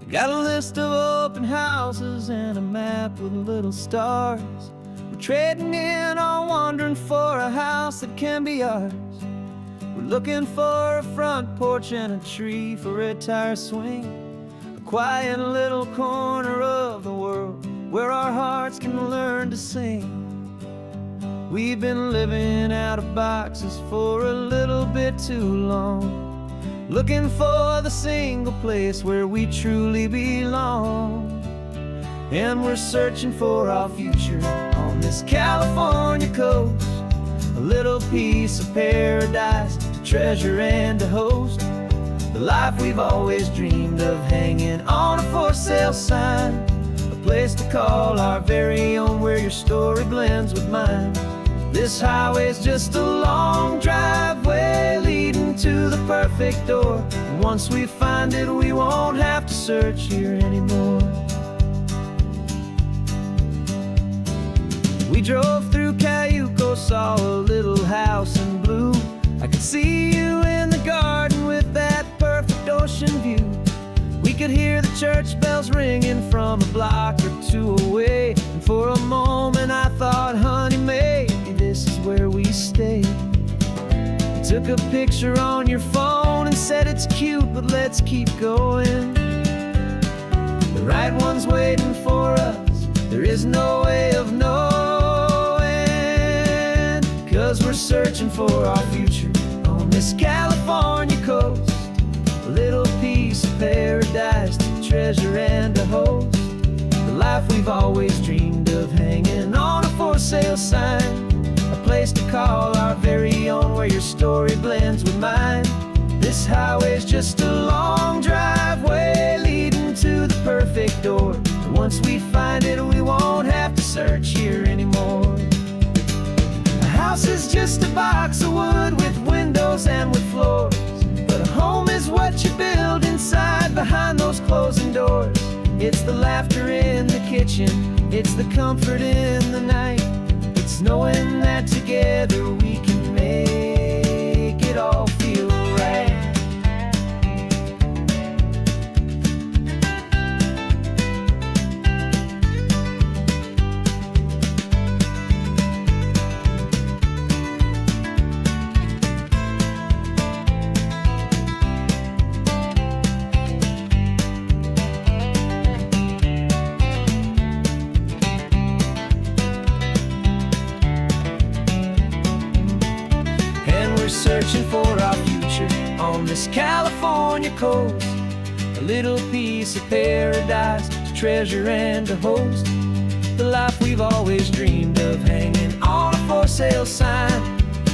Got a list of open houses and a map with little stars. We're trading in on wandering for a house that can be ours. We're looking for a front porch and a tree for a tire swing, a quiet little corner of the world where our hearts can learn to sing. We've been living out of boxes for a little bit too long, looking for the single place where we truly belong. And we're searching for our future on this California coast, a little piece of paradise to treasure and to host, the life we've always dreamed of, hanging on a for sale sign, a place to call our very own where your story blends with mine. This highway's just a long driveway leading to the perfect door, and once we find it we won't have to search here anymore. We drove through Cayuco, saw a little house in blue. I could see you in the garden with that perfect ocean view. We could hear the church bells ringing from a block or two away, and for a moment I thought, honey, maybe this is where we stay. You took a picture on your phone and said it's cute, but let's keep going. The right one's waiting for us, there is no way of knowing, 'cause we're searching for our future on this California coast, a little piece of paradise to treasure and to host, the life we've always dreamed of, hanging on a for sale sign, a place to call our very own where your story blends with mine. This highway's just a long driveway leading to the perfect door, and once we find it we won't have to search here anymore. A house is just a box of wood with windows and with floors, but a home is what you build inside behind those closing doors. It's the laughter in the kitchen, it's the comfort in the night, it's knowing that together we can make it all feel right. Searching for our future on this California coast, a little piece of paradise to treasure and to host, the life we've always dreamed of, hanging on a for sale sign,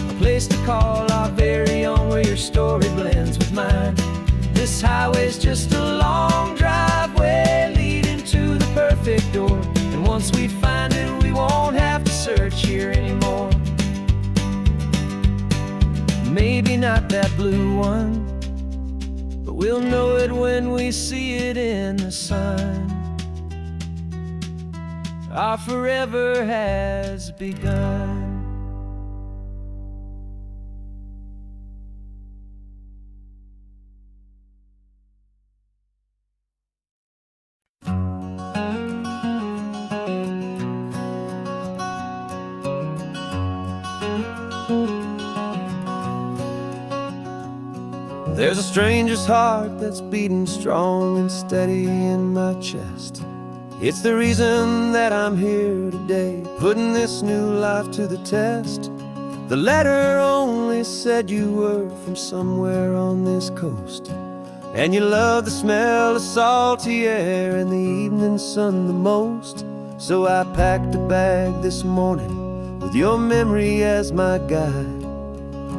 a place to call our very own where your story blends with mine. This highway's just a long driveway leading to the perfect door, and once we find it we won't have to search here anymore. Maybe not that blue one, but we'll know it when we see it in the sun. Our forever has begun. There's a stranger's heart that's beating strong and steady in my chest. It's the reason that I'm here today, putting this new life to the test. The letter only said you were from somewhere on this coast, and you love the smell of salty air and the evening sun the most. So I packed a bag this morning with your memory as my guide,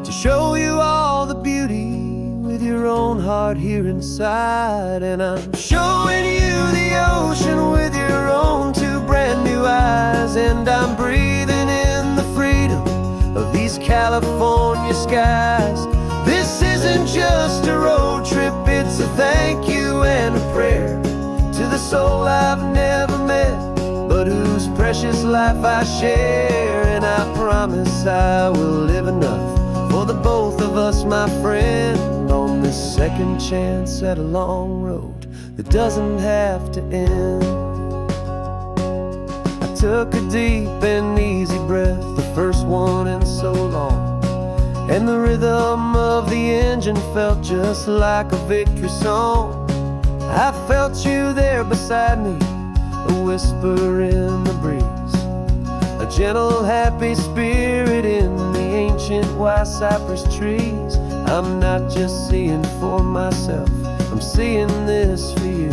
to show you all the beauty with your own heart here inside. And I'm showing you the ocean with your own two brand new eyes, and I'm breathing in the freedom of these California skies. This isn't just a road trip, it's a thank you and a prayer to the soul I've never met, but whose precious life I share. And I promise I will live enough for the both of us, my friend, on this second chance at a long road that doesn't have to end. I took a deep and easy breath, the first one in so long, and the rhythm of the engine felt just like a victory song. I felt you there beside me, a whisper in the breeze, a gentle, happy spirit in the ancient white cypress trees. I'm not just seeing for myself, I'm seeing this for you.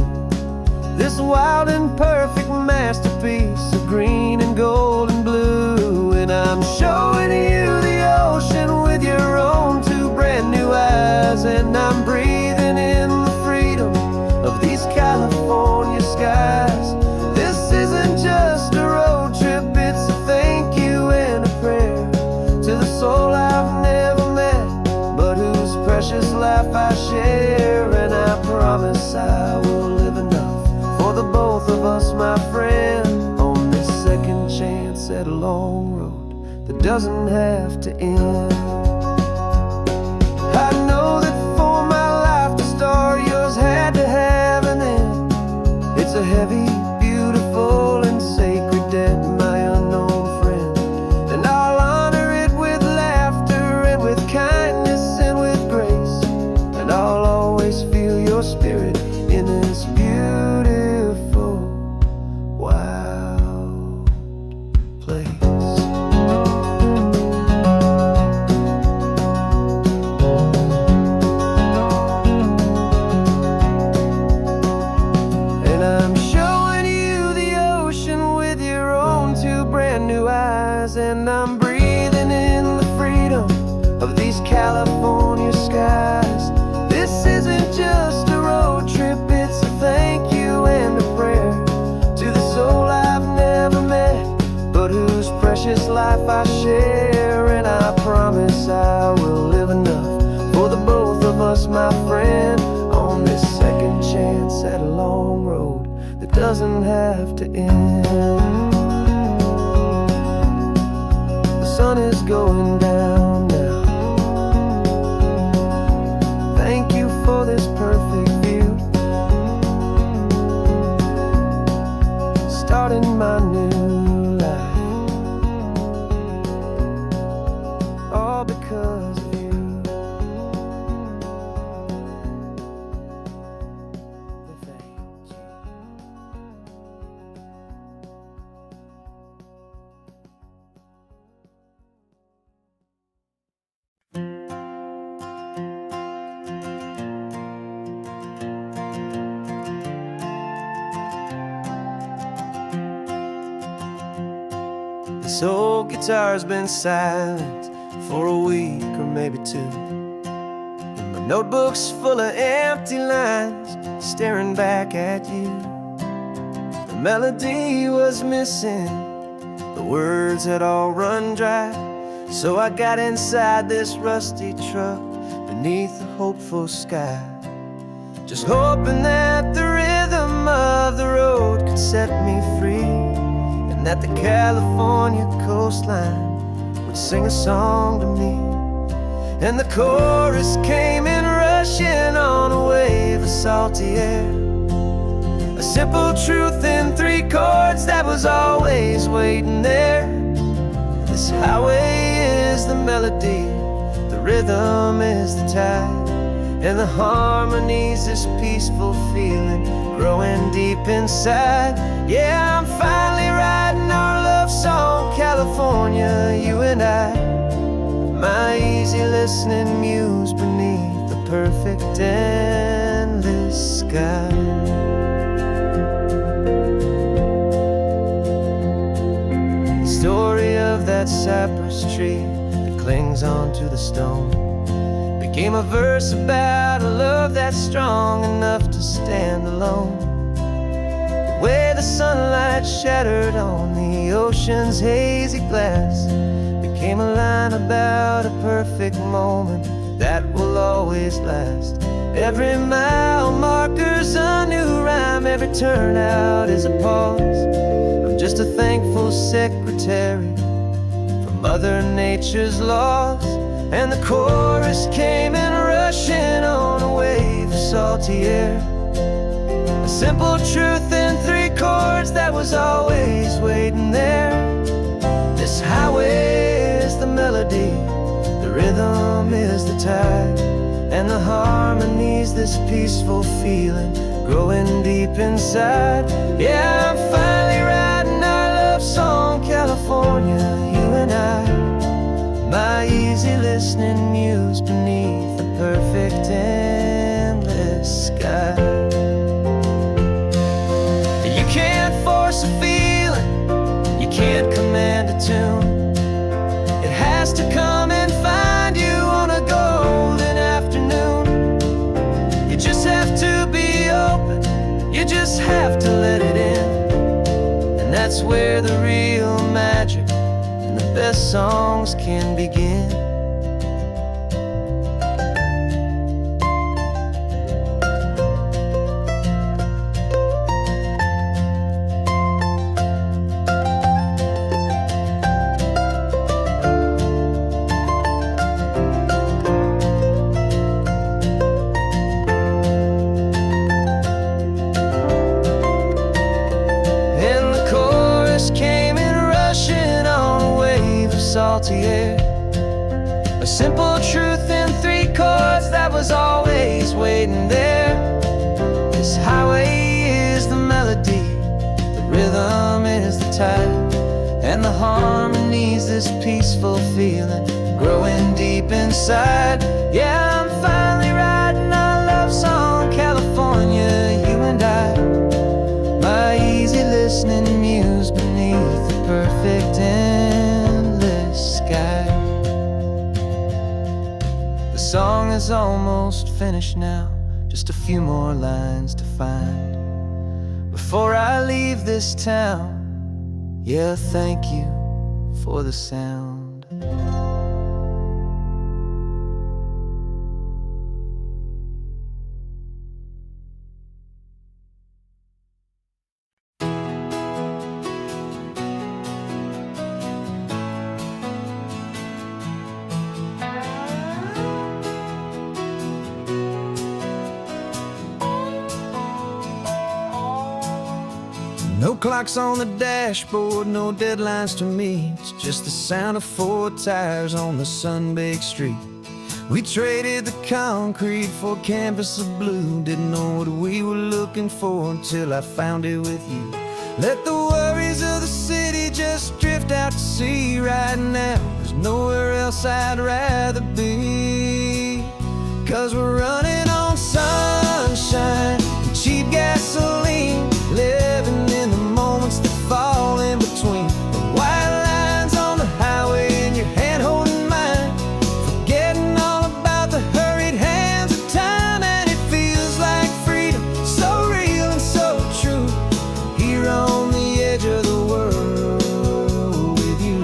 This wild and perfect masterpiece of green and gold and blue. And I'm showing you the ocean with your own two brand new eyes. And I'm breathing in the freedom of these California skies. This isn't just a road trip, it's a thank you and a prayer to the soul I've never met, but whose precious life I share. And I promise I will live enough for the both of us, my friend, on this second chance at a long road that doesn't have to end. I know that for my life to start, yours had to have an end. It's a heavy, beautiful, and sacred debt, my unknown friend, and I'll honor it with laughter and with kindness and with grace, and I'll always feel your spirit in this beautiful, wild place. And I'm showing you the ocean with your own two brand new eyes. And I'm breathing in the freedom of these California skies. This isn't just a road trip, it's a thank you and a prayer to the soul I've never met, but whose precious life I share. And I promise I will live enough for the both of us, my friend, on this second chance at a long road that doesn't have to end. The sun is going down now. Thank you for this perfect view, starting my new life, all because of you. Thank you. This old guitar's been silent for a week or maybe two, and my notebook's full of empty lines staring back at you. The melody was missing, the words had all run dry, so I got inside this rusty truck beneath the hopeful sky, just hoping that the rhythm of the road could set me free, and that the California coastline would sing a song to me. And the chorus came in rushing on a wave of salty air, a simple truth in three chords that was always waiting there. This highway is the melody, the rhythm is the tide, and the harmony's this peaceful feeling growing deep inside. Yeah, I'm finally writing our love song, California, you and I, my easy listening muse beneath the perfect endless sky. The story of that cypress tree that clings onto the stone became a verse about a love that's strong enough to stand alone. The way the sunlight shattered on the ocean's hazy glass became a line about a perfect moment that will always last. Every mile marker's a new rhyme, every turnout is a pause. I'm just a thankful secretary for Mother Nature's laws. And the chorus came in rushing on a wave of salty air, simple truth in three chords that was always waiting there. This highway is the melody, the rhythm is the tide, and the harmony's this peaceful feeling growing deep inside. Yeah, I'm finally writing our love song, California, you and I. My easy listening muse beneath the perfect endless sky. You can't force a feeling, you can't command a tune. It has to come and find you on a golden afternoon. You just have to be open, you just have to let it in. And that's where the real magic and the best songs can begin. Salty air, a simple truth in three chords that was always waiting there. This highway is the melody, the rhythm is the tide, and the harmony's this peaceful feeling growing deep inside. Yeah, I'm finally writing our love song, California, you and I. My easy listening muse beneath the perfect sky. The song is almost finished now, just a few more lines to find before I leave this town. Yeah, thank you for the sound. No clocks on the dashboard, no deadlines to meet. It's just the sound of 4 tires on the sun-baked street. We traded the concrete for a canvas of blue. Didn't know what we were looking for until I found it with you. Let the worries of the city just drift out to sea right now. There's nowhere else I'd rather be, 'cause we're running on sunshine and cheap gasoline, living in the moments that fall in between the white lines on the highway and your hand holding mine, forgetting all about the hurried hands of time. And it feels like freedom, so real and so true, here on the edge of the world with you.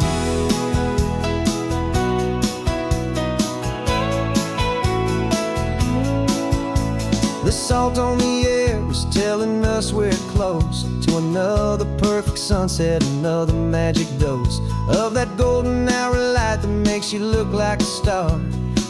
The salt on the air is telling us we're close to another perfect sunset, another magic dose of that golden hour light that makes you look like a star,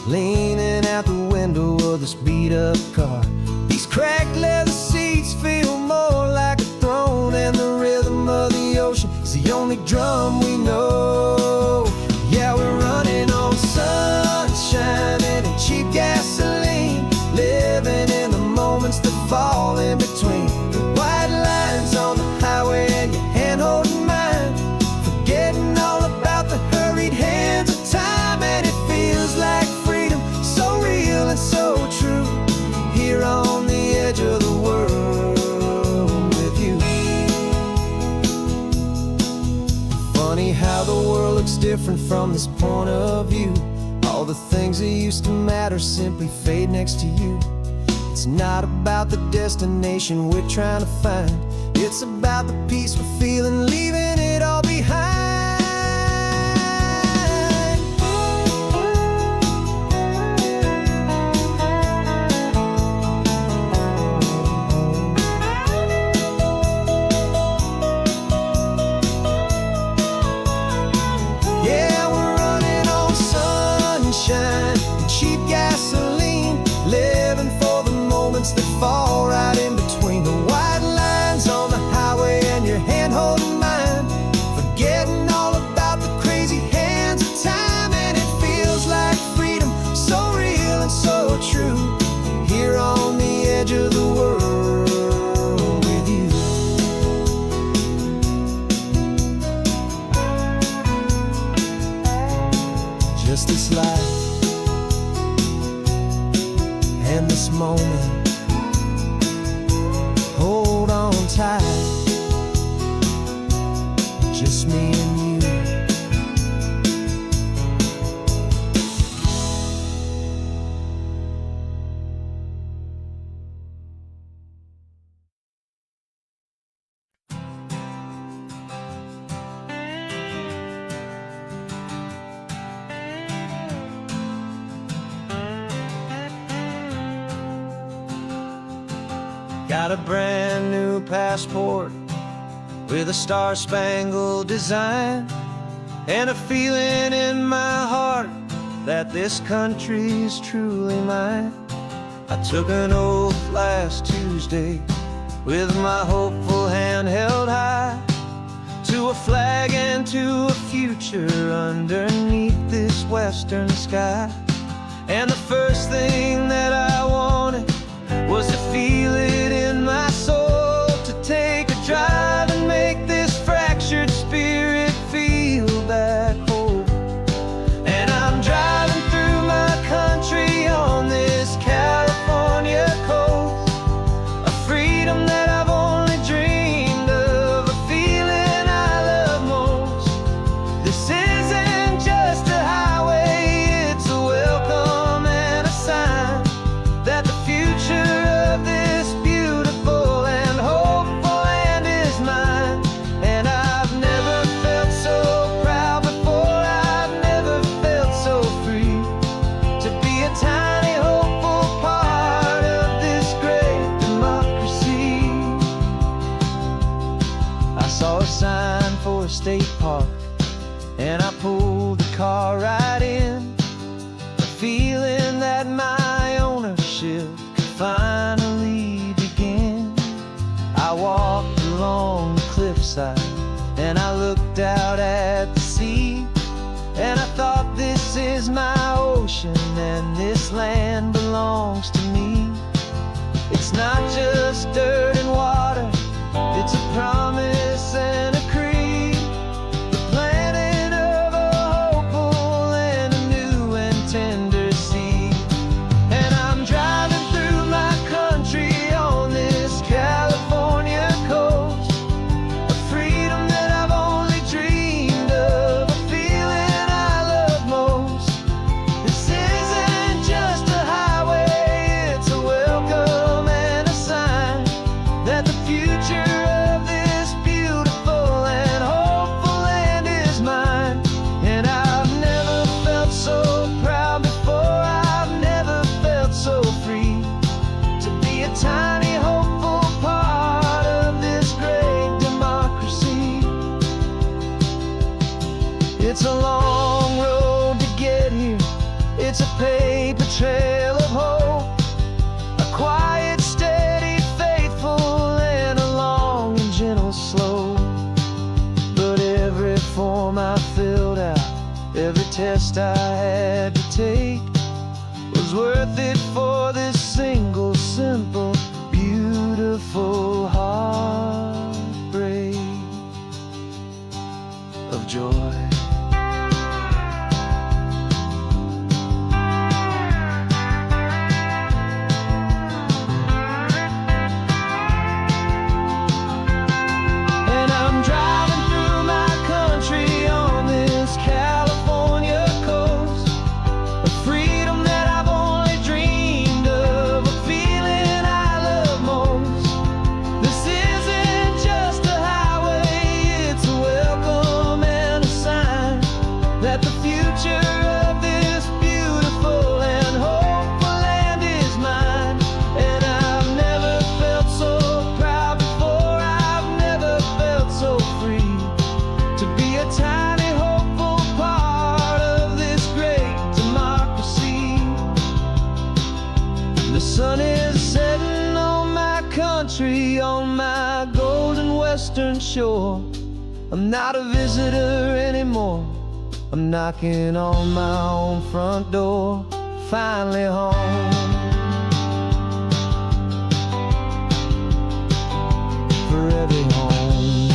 leaning out the window of this beat-up car. These cracked leather seats feel more like a throne, and the rhythm of the ocean is the only drum we know. Yeah, we're running on sunshine and cheap gasoline, living in the moments that fall in between the white lines on the highway and your hand holding mine, forgetting all about the hurried hands of time. And it feels like freedom, so real and so true, here on the edge of the world with you. Funny how the world looks different from this point of view. All the things that used to matter simply fade next to you. It's not about the destination we're trying to find, it's about the peace we're feeling, leaving it all behind. Yeah, we're running on sunshine and cheap gasoline, living for the moments that fall right in between the white just this life and this moment. Hold on tight, just me and you. Got a brand new passport with a star-spangled design, and a feeling in my heart that this country's truly mine. I took an oath last Tuesday with my hopeful hand held high, to a flag and to a future underneath this western sky. And the first thing that I wanted was to feel it in my soul, to take a drive and make this fractured spirit feel back home. And I'm driving through my country on this California coast, a freedom that I've only dreamed of, a feeling I love most. This isn't just a highway, it's a welcome and a sign that the future of this beautiful and hopeful land is mine. And I've never felt so proud before, I've never felt so free, to be a tiny hopeful part of this great democracy. I saw a sign for a state park, and I pulled the car right in, a feeling that my ownership could finally begin. I walked along the cliffside and I looked out at the sea, and I thought, this is my ocean and this land belongs to me. It's not just dirt and water, it's a promise and a creed, the planting of a hopeful and a new and tender seed. And I'm driving through my country on this California coast, a freedom that I've only dreamed of, a feeling I love most. This isn't just a highway, it's a welcome and a sign that the future of this beautiful and hopeful land is mine. And I've never felt so proud before, I've never felt so free, to be a tiny hopeful part of this great democracy. It's a long road to get here, it's a paper trail of hope, a quiet, steady, faithful, and a long and gentle slope. But every form I filled out, every test I had to take, was worth it for this single, simple, beautiful heartbreak of joy. And I'm driving through my country on this California coast, a freedom that I've only dreamed of, a feeling I love most. This isn't just a highway, it's a welcome and a sign that the future of this beautiful and hopeful land is mine. And I've never felt so proud before, I've never felt so free, to be a tiny hopeful part of this great democracy. The sun is setting on my country, on my golden western shore. I'm not a visitor anymore, I'm knocking on my own front door, finally home. Forever home.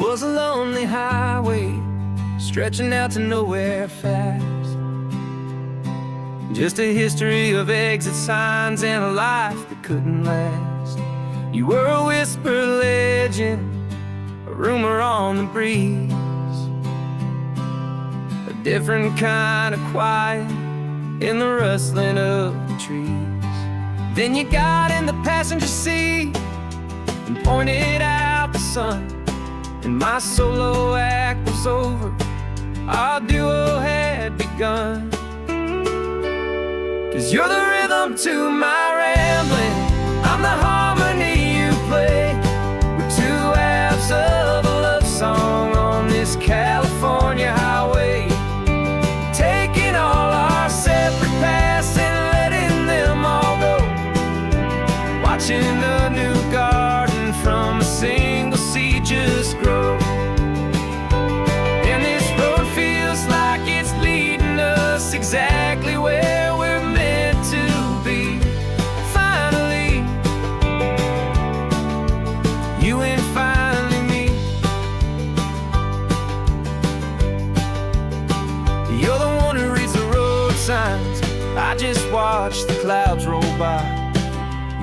was a lonely highway stretching out to nowhere fast. Just a history of exit signs and a life that couldn't last. You were a whisper legend, a rumor on the breeze, a different kind of quiet in the rustling of the trees. Then you got in the passenger seat and pointed out the sun, and my solo act was over, our duo had begun. 'Cause you're the rhythm to my rambling, I'm the harmony you play. We're two halves of a love song on this California highway, taking all our separate paths and letting them all go, watching a new garden from a single seed just grow. And this road feels like it's leading us exactly where we're meant to be. Finally, you and finally me. You're the one who reads the road signs, I just watch the clouds roll by.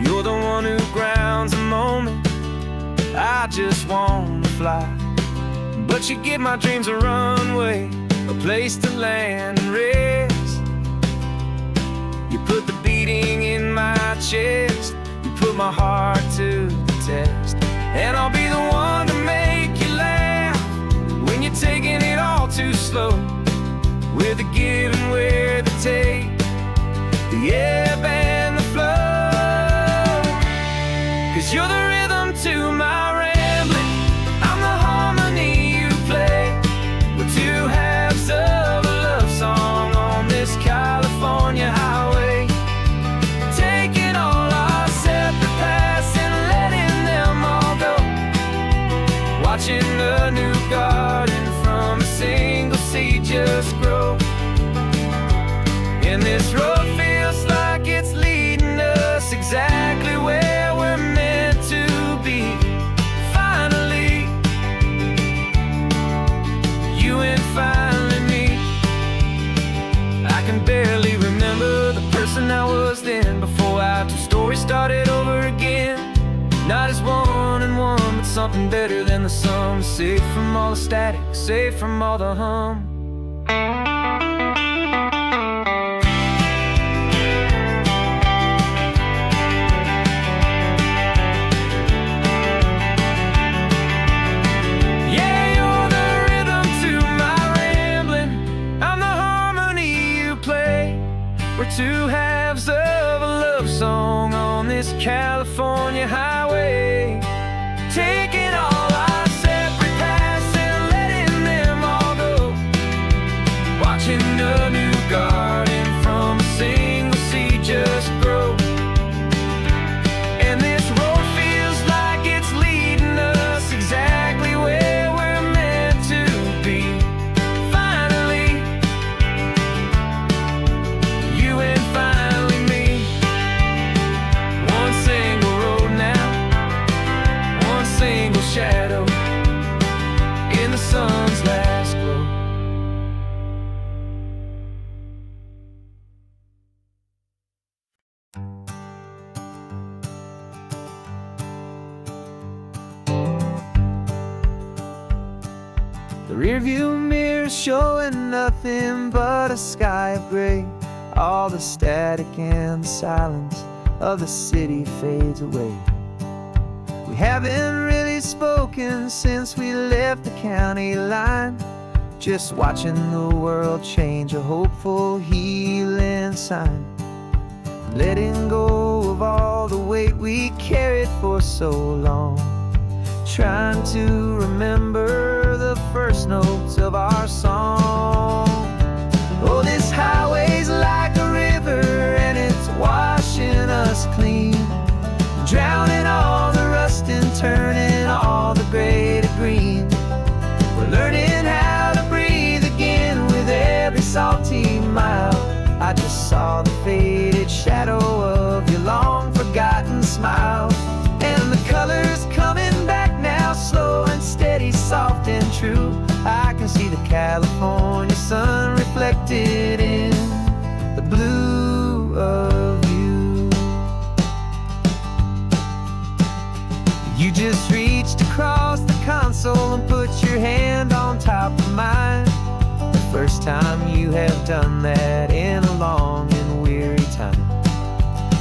You're the one who grounds the moment, I just wanna fly. But you give my dreams a runway, a place to land and rest. You put the beating in my chest, you put my heart to the test. And I'll be the one to make you laugh when you're taking it all too slow. We're the give and we're the take, the ebb and the flow. 'Cause you're the rhythm to my rambling, I'm the harmony you play. We're two halves of a love song on this California highway, taking all our separate paths and letting them all go, watching a new garden from a single seed just grow. And this road feels like it's leading us exactly where we're meant to be. Finally, you and finally me. I can barely remember the person I was then, before our two stories started over again. Not as one and one, but something better than the sum. Safe from all the static, safe from all the hum. We're two halves of a love song on this California highway, taking all our separate paths and letting them all go, watching a new garden from a single seed just grow. And this road feels like it's leading us exactly where we're meant to be. Finally, you and finally me. One single road now, one single shadow in the sun's last glow. The rearview mirror showing nothing but a sky of gray. All the static and the silence of the city fades away. We haven't really spoken since we left the county line, just watching the world change, a hopeful healing sign. Letting go of all the weight we carried for so long, trying to remember the first notes of our song. Oh, this highway's like a river and it's washing us clean, drowning all the rust and turning all the gray to green. We're learning how to breathe again with every salty mile. I just saw the faded shadow of your long forgotten smile, and the colors coming back now, slow and steady, soft just reached across the console and put your hand on top of mine. The first time you have done that in a long and weary time.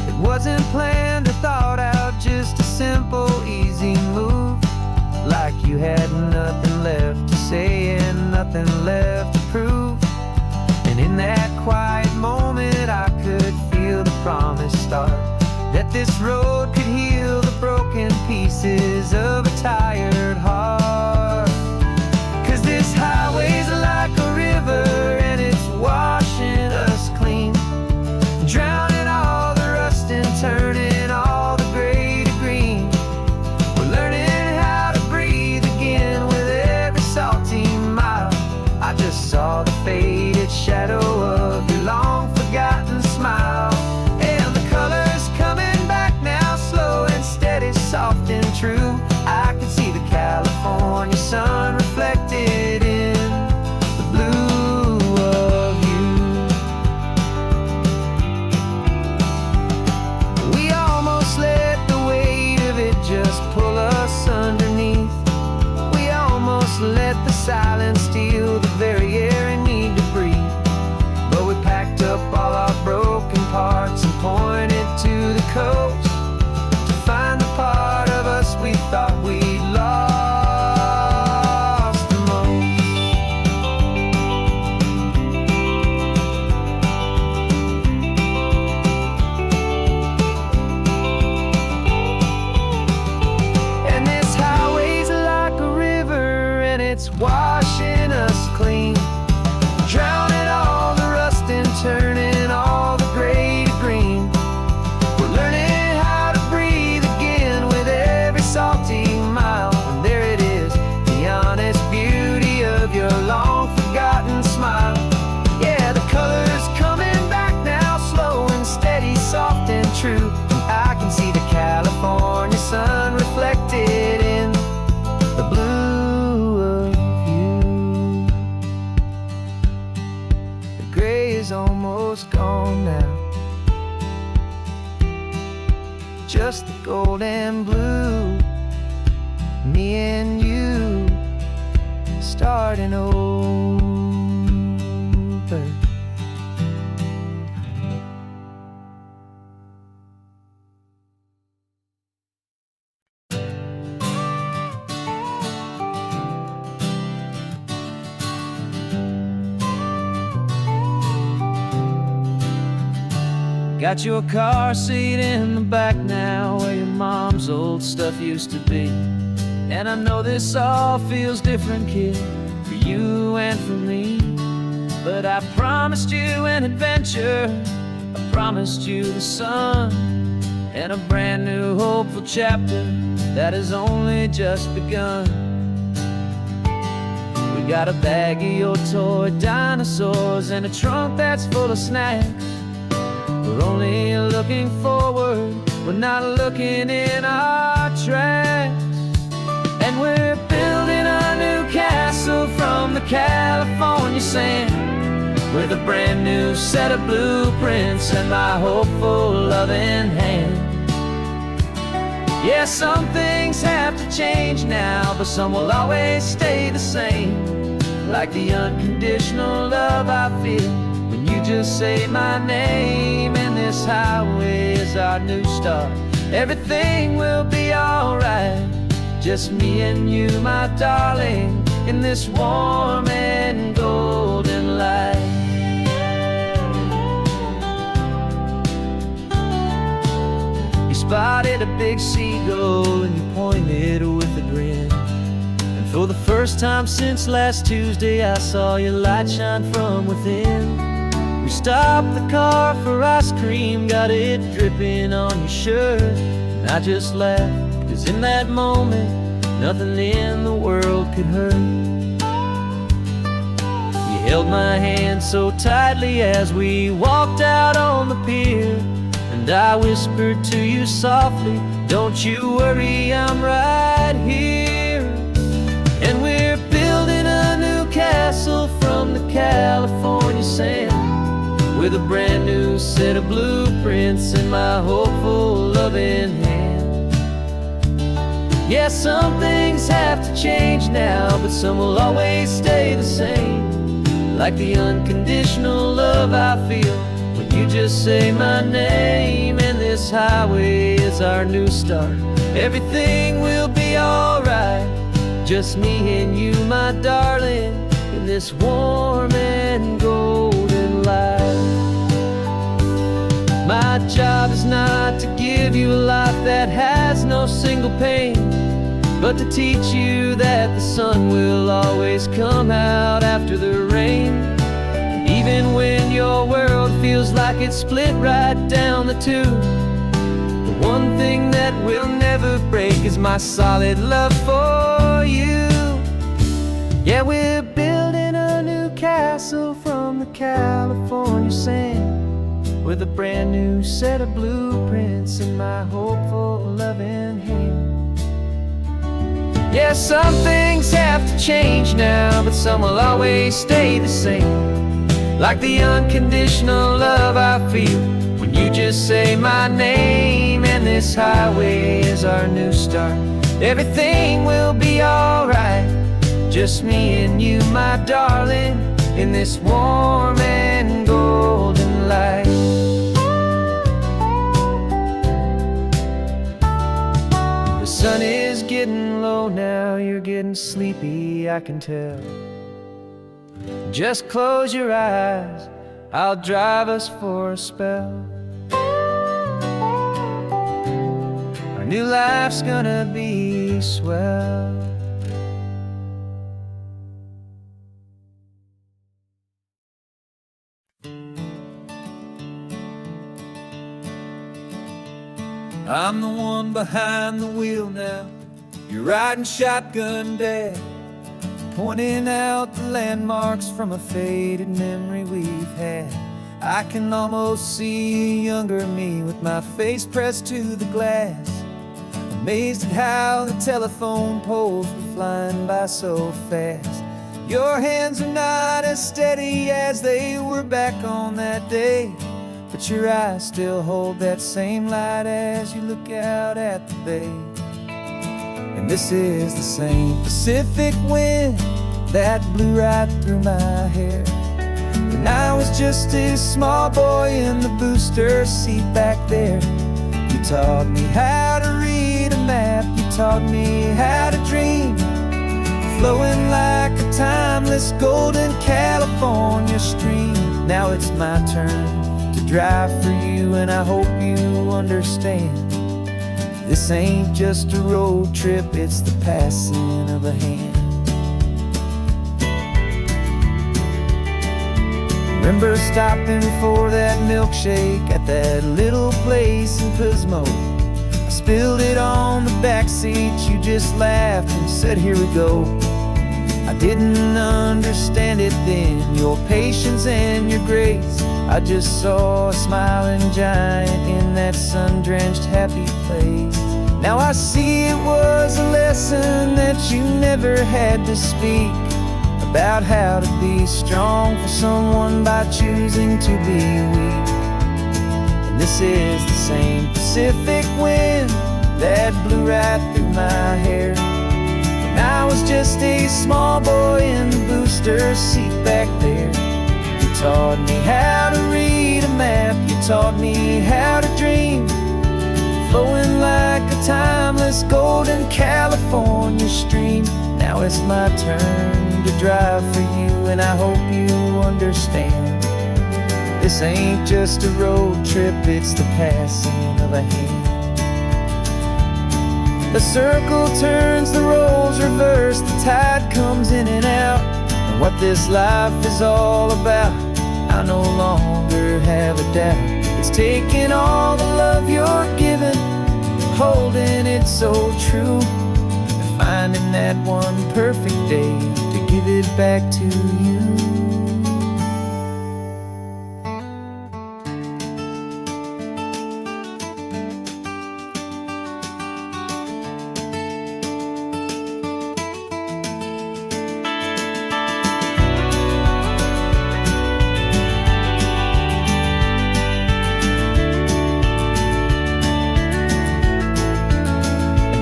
It wasn't planned or thought out, just a simple, easy move. Like you had nothing left to say and nothing left to prove. And in that quiet moment I could feel the promise start, that this road could heal the broken pieces of a tired heart. 'Cause this highway's like a river and it's washing us clean, drowning all the rust and turning all the gray to green. We're learning how to breathe again with every salty mile. I just saw the faded shadow of your long forgotten smile. And the colors coming back now, slow and steady, soft and true. I could see the California sun reflected in the blue of you. We almost let the weight of it just pull us underneath. We almost let the silence steal the very air and need to breathe. But we packed up all our broken parts and pointed to the coast to find the part of us we thought we'd lost the most. And this highway's like a river and it's washing us clean, drowning all the rust and turning all the gray to green. We're learning how to breathe again with every salty mile. And there it is, the honest beauty of your long forgotten smile. Yeah, the colors coming back now, slow and steady, soft and true. I can see the California sun reflected in the blue of you. The gray is almost gone now, just the gold and blue. Me and you starting over. Got your car seat in the back now, where your mom's old stuff used to be. And I know this all feels different, kid, for you and for me. But I promised you an adventure, I promised you the sun, and a brand new hopeful chapter that has only just begun. We got a bag of your toy dinosaurs and a trunk that's full of snacks. We're only looking forward, we're not looking in our tracks. And we're building a new castle from the California sand, with a brand new set of blueprints and my hopeful loving hand. Yeah, some things have to change now, but some will always stay the same. Like the unconditional love I feel when you just say my name. And this highway is our new start, everything will be alright. Just me and you, my darling, in this warm and golden light. You spotted a big seagull and you pointed with a grin. And for the first time since last Tuesday, I saw your light shine from within. We stopped the car for ice cream, got it dripping on your shirt. And I just laughed, 'cause in that moment, nothing in the world could hurt. You held my hand so tightly as we walked out on the pier, and I whispered to you softly, don't you worry, I'm right here. And we're building a new castle from the California sand, with a brand new set of blueprints in my hopeful loving hand. Yeah, some things have to change now, but some will always stay the same. Like the unconditional love I feel when you just say my name. And this highway is our new start. Everything will be alright, just me and you, my darling, in this warm and golden life. My job is not to give you a life that has no single pain, but to teach you that the sun will always come out after the rain. Even when your world feels like it's split right down the tube, the one thing that will never break is my solid love for you. Yeah, we're building a new castle from the California sand, with a brand new set of blueprints in my hopeful, loving hand. Yeah, some things have to change now, but some will always stay the same. Like the unconditional love I feel when you just say my name. And this highway is our new start. Everything will be alright, just me and you, my darling, in this warm and golden light. The sun is getting low now, you're getting sleepy, I can tell. Just close your eyes, I'll drive us for a spell. Our new life's gonna be swell. I'm the one behind the wheel now, you're riding shotgun, Dad, pointing out the landmarks from a faded memory we've had. I can almost see a younger me with my face pressed to the glass, amazed at how the telephone poles were flying by so fast. Your hands are not as steady as they were back on that day, but your eyes still hold that same light as you look out at the bay. And this is the same Pacific wind that blew right through my hair when I was just a small boy in the booster seat back there. You taught me how to read a map, you taught me how to dream, flowing like a timeless golden California stream. Now it's my turn to drive for you, and I hope you understand. This ain't just a road trip, it's the passing of a hand. Remember stopping for that milkshake at that little place in Pismo. I spilled it on the back seat, you just laughed and said, here we go. I didn't understand it then, your patience and your grace. I just saw a smiling giant in that sun-drenched happy place. Now I see it was a lesson that you never had to speak, about how to be strong for someone by choosing to be weak. And this is the same Pacific wind that blew right through my hair when I was just a small boy in the booster seat back there. You taught me how to read a map, you taught me how to dream, flowing like a timeless golden California stream. Now it's my turn to drive for you, and I hope you understand. This ain't just a road trip, it's the passing of a hand. The circle turns, the roles reverse, the tide comes in and out. And what this life is all about, I no longer have a doubt. It's taking all the love you're giving, holding it so true, and finding that one perfect day to give it back to you.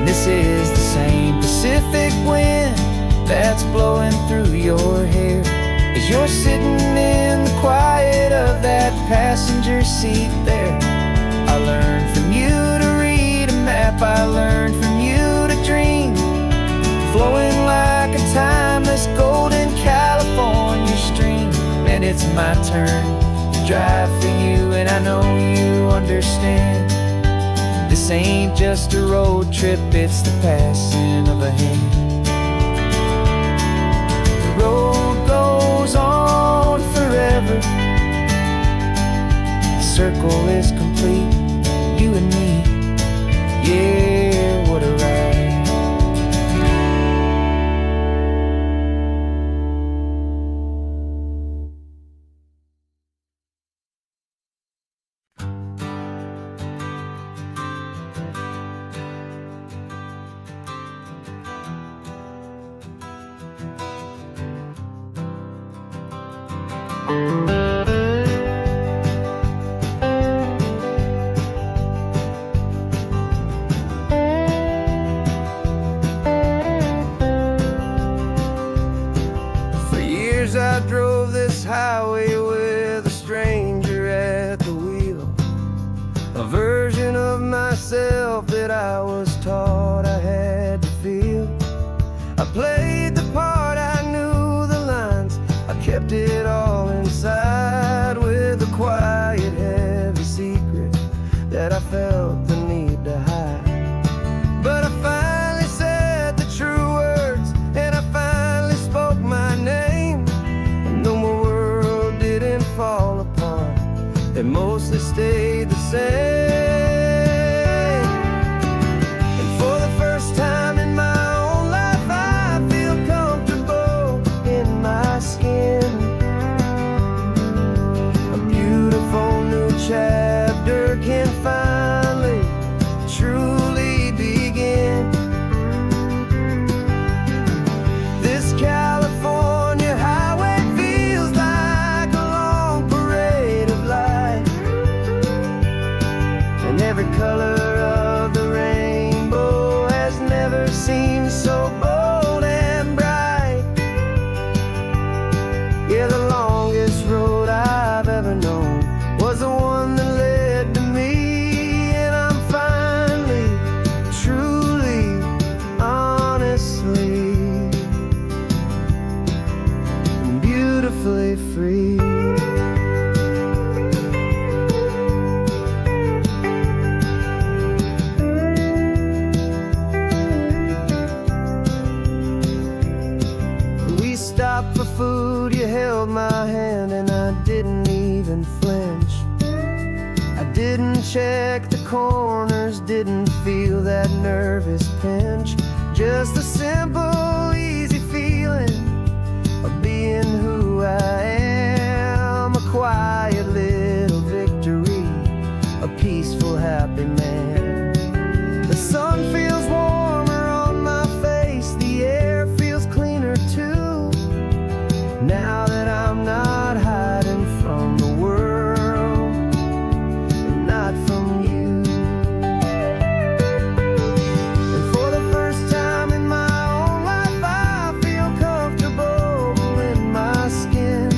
This is the same Pacific wind that's blowing through your hair as you're sitting in the quiet of that passenger seat there. I learned from you to read a map, I learned from you to dream, flowing like a timeless golden California stream. And it's my turn to drive for you, and I know you understand. This ain't just a road trip, it's the passing of a hand. The road goes on forever, the circle is complete, you and me, yeah, what a ride. For years I drove this highway with a stranger at the wheel, a version of myself that I was taught I had to feel. I played the part, I knew the lines, I kept it all inside with a quiet, heavy secret that I felt the need to hide. But I finally said the true words, and I finally spoke my name, and though my world didn't fall apart, it mostly stayed the same. And for the first time in my own life, I feel comfortable in my skin. A beautiful new chapter can finally truly begin. This California highway feels like a long parade of light, and every color of the rainbow has never seemed so bold and bright. Yeah, the longest road I've ever known was the one that led to me, and I'm finally, truly, honestly, beautifully free. We stopped for food, you held my hand, and I didn't even flinch. I didn't check the corners, didn't feel that nervous pinch. Just a simple, easy feeling of being who I am. A quiet little victory, a peaceful, happy man. The sun feels warmer on my face, the air feels cleaner too, now that I'm not hiding from the world, and not from you. And for the first time in my own life, I feel comfortable in my skin.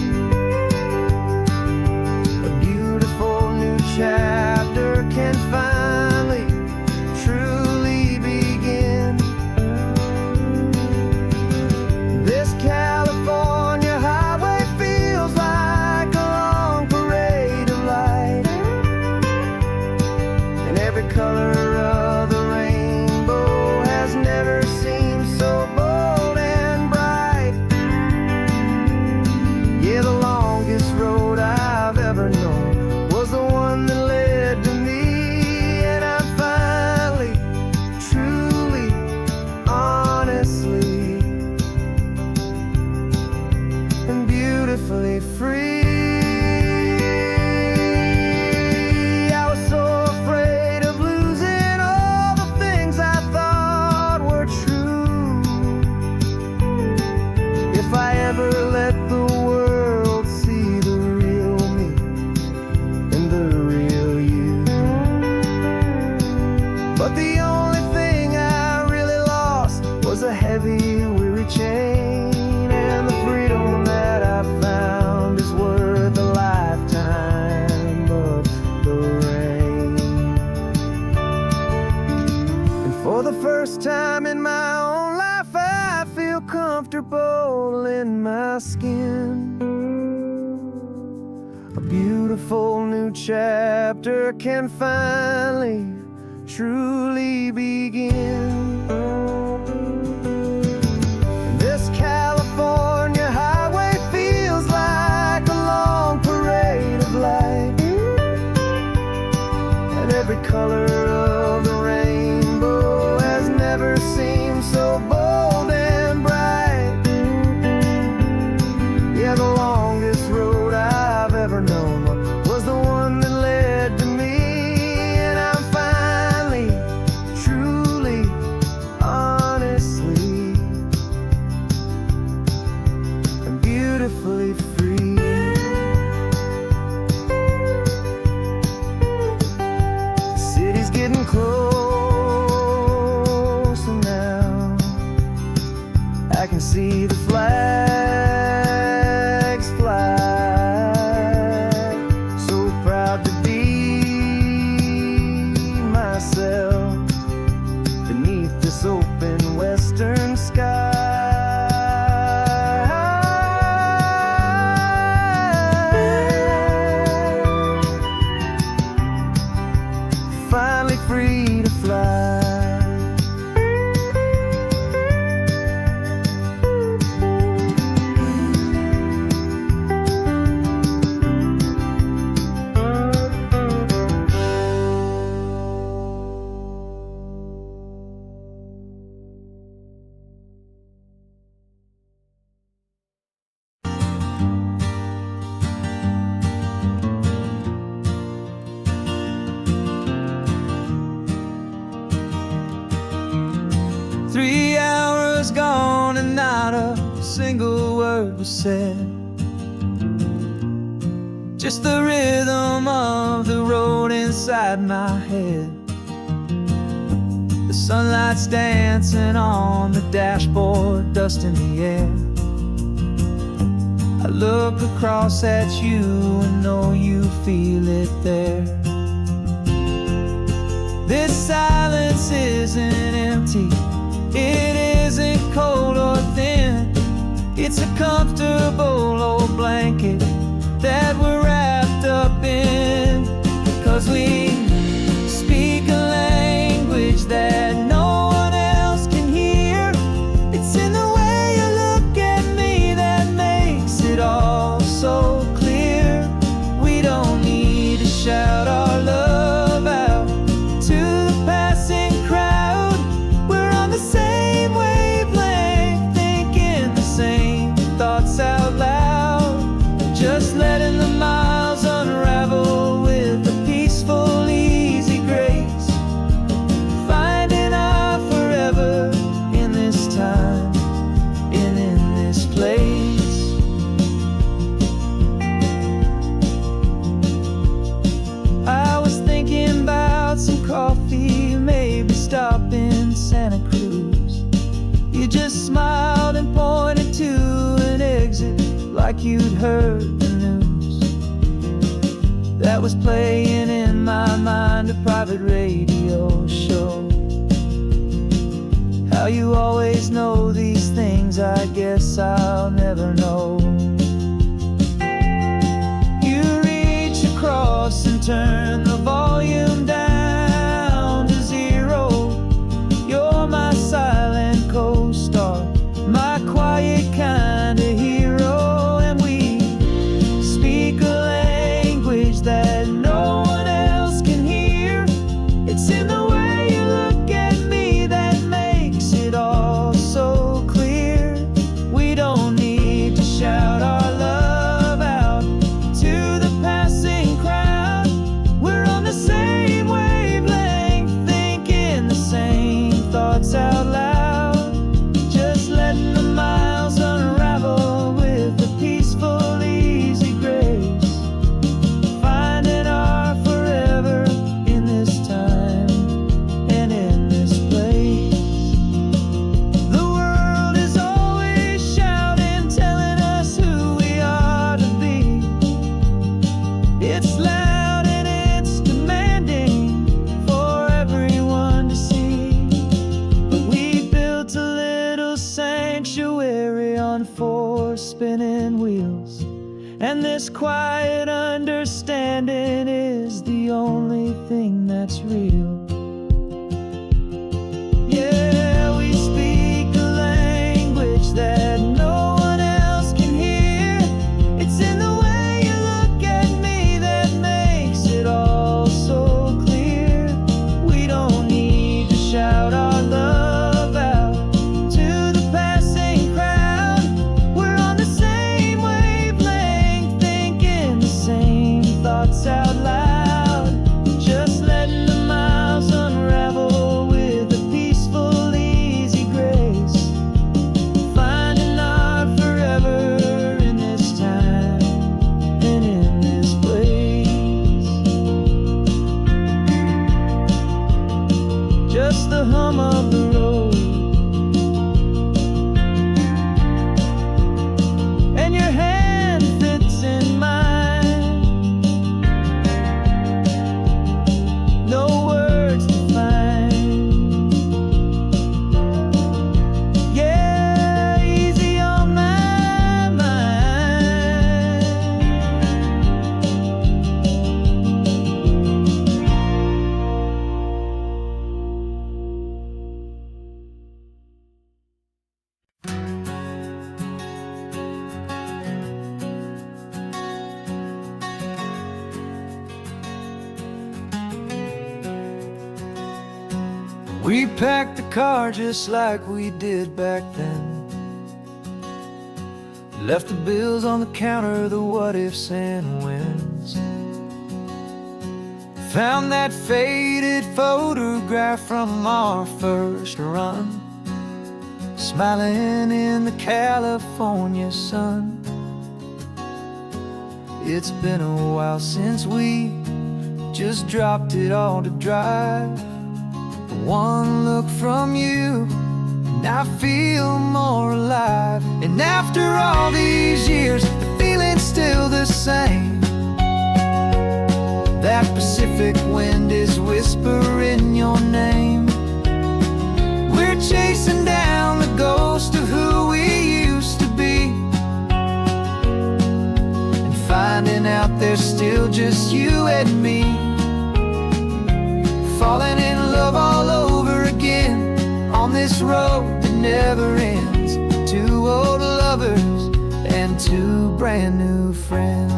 heavy, weary chain, and the freedom that I found is worth a lifetime of the rain. And for the first time in my own life, I feel comfortable in my skin. A beautiful new chapter can finally, truly begin. And this California highway feels like a long parade of light, and every color of the rainbow has never seemed so bold and bright. Yeah, the longest road I've ever known was the one that led to me, and I'm finally, truly, honestly, and beautifully free. The city's getting closer now. I can see the flags fly. So proud to be myself beneath this open western sky. Finally free to fly. 3 hours gone and not a single word was said. Just the rhythm of the road inside my head. The sunlight's dancing on the dashboard, dust in the air. I look across at you and know you feel it there. This silence isn't empty, it isn't cold or thin. It's a comfortable old blanket that we're wrapped up in. 'Cause we speak a language that no one else can hear. It's in the way you look at me that makes it all so clear. We don't need to shout our love out to the passing crowd. We're on the same wavelength, thinking the same thoughts out loud. Just letting the miles unravel with a peaceful, easy grace. Finding our forever in this time and in this place. I was thinking about some coffee, maybe stop in Santa Cruz. You just smiled and pointed to an exit like you'd heard the news. That was playing in my mind, a private radio show. How you always know these things, I guess I'll never know. You reach across and turn the volume down to 0. You're my silent co-star, my quiet kind of hero. And we speak a language that no one else can hear. It's in the way you look at me that makes it all so clear. We don't need to shout our love out to the passing crowd. We're on the same And this quiet understanding is the only thing that's real. Yeah, we speak a language that no one else can hear. It's in the way you look at me that makes it all so clear. We don't need to shout our love out to the passing crowd. We're on the same wavelength, thinking the same thoughts out loud. Just letting the miles unravel with a peaceful, easy grace. Finding our forever in this time and in this place. Just the hum of the road and your hand fits in mine. No words to find. Yeah, easy on my mind. We packed the car just like we did back then. Left the bills on the counter, the what ifs and whens. Found that faded photograph from our first run, smiling in the California sun. It's been a while since we just dropped it all to drive. One look from you and I feel more alive. And after all these years, the feeling's still the same. That Pacific wind is whispering your name. We're chasing down the ghost of who we used to be, and finding out there's still just you and me. Falling in love all over again on this road that never ends. Two old lovers and two brand new friends.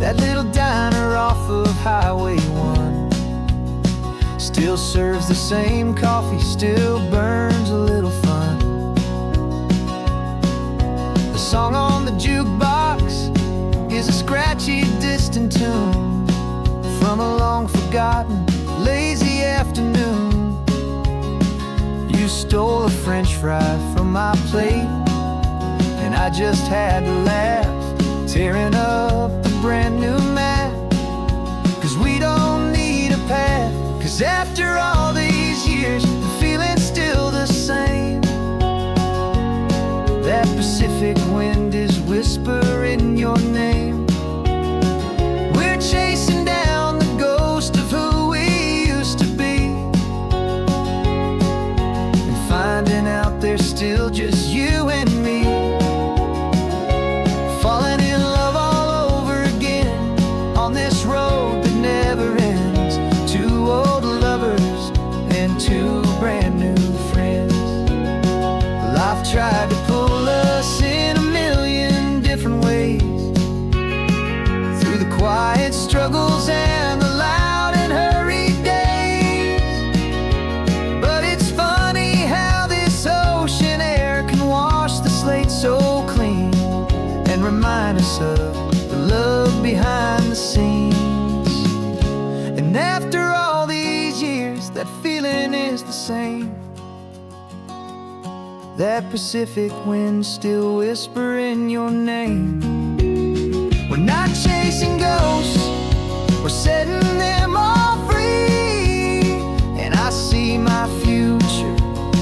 That little diner off of Highway 1 still serves the same coffee, still burns a little fun. The song on the jukebox is a scratchy, distant tune from a long forgotten, lazy afternoon. You stole a French fry from my plate, and I just had to laugh, tearing up the brand new map. Cause we don't need a path, cause after all these years, the feeling's still the same. That Pacific wind is whispering your name. We're chasing down the ghost of who we used to be, and finding out there's still just you and me. Falling in love all over again on this road that never ends. Two old lovers and two brand new friends. Life tried to pull us in a million different ways, through the quiet struggles and the loud and hurried days. But it's funny how this ocean air can wash the slate so clean and remind us of the love behind the scenes. And after all these years, that feeling is the same. That Pacific wind still whispering your name. We're not chasing ghosts, we're setting them all free. And I see my future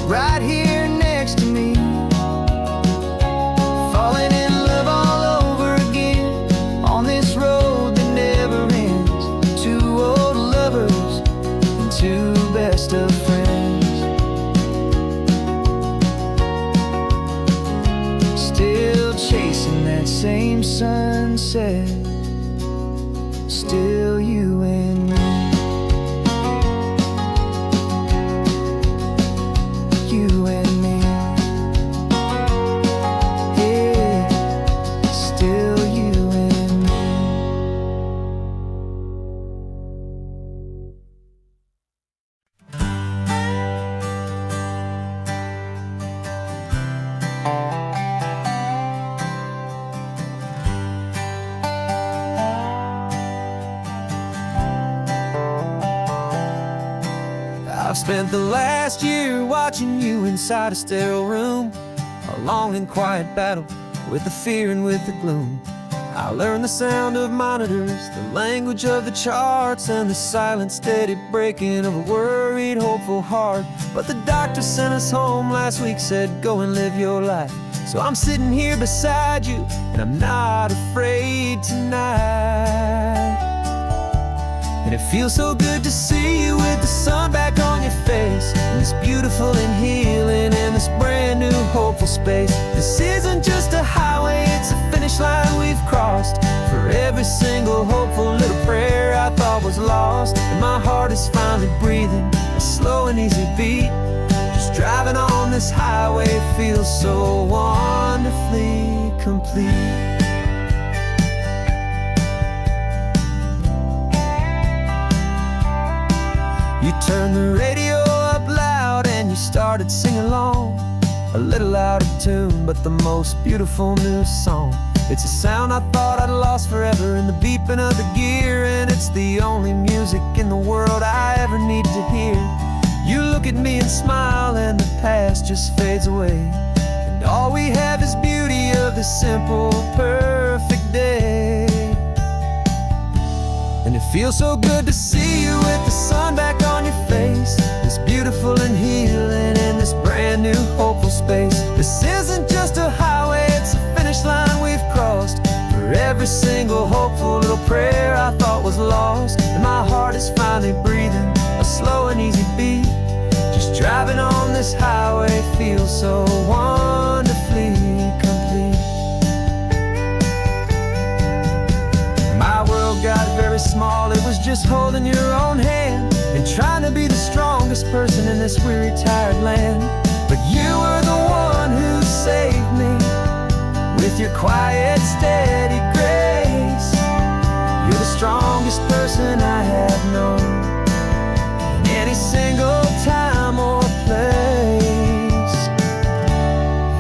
right here next to me. Falling in love all over again on this road that never ends. Two old lovers and two best of friends. said, still you and me. You and me. Yeah, still you and me. I've spent the last year watching you inside a sterile room, a long and quiet battle with the fear and with the gloom. I learned the sound of monitors, the language of the charts, and the silent, steady breaking of a worried, hopeful heart. But the doctor sent us home last week, said, go and live your life. So I'm sitting here beside you, and I'm not afraid tonight. And it feels so good to see you with the sun back on your face, and this beautiful and healing in this brand new hopeful space. This isn't just a highway, it's a finish line we've crossed. For every single hopeful little prayer I thought was lost, and my heart is finally breathing a slow and easy beat. Just driving on this highway feels so wonderfully complete. You turned the radio up loud and you started singing along, a little out of tune, but the most beautiful new song. It's a sound I thought I'd lost forever in the beeping of the gear, and it's the only music in the world I ever need to hear. You look at me and smile, and the past just fades away, and all we have is beauty of this simple, perfect day. And it feels so good to see you with the sun back on your face, this beautiful and healing in this brand new hopeful space. This isn't just a highway, it's a finish line we've crossed. For every single hopeful little prayer I thought was lost, and my heart is finally breathing a slow and easy beat. Just driving on this highway feels so wonderfully complete. My world got very small, it was just holding your own hand and trying to be the strongest person in this weary, tired land. But you were the one who saved me with your quiet, steady grace. You're the strongest person I have known in any single time or place.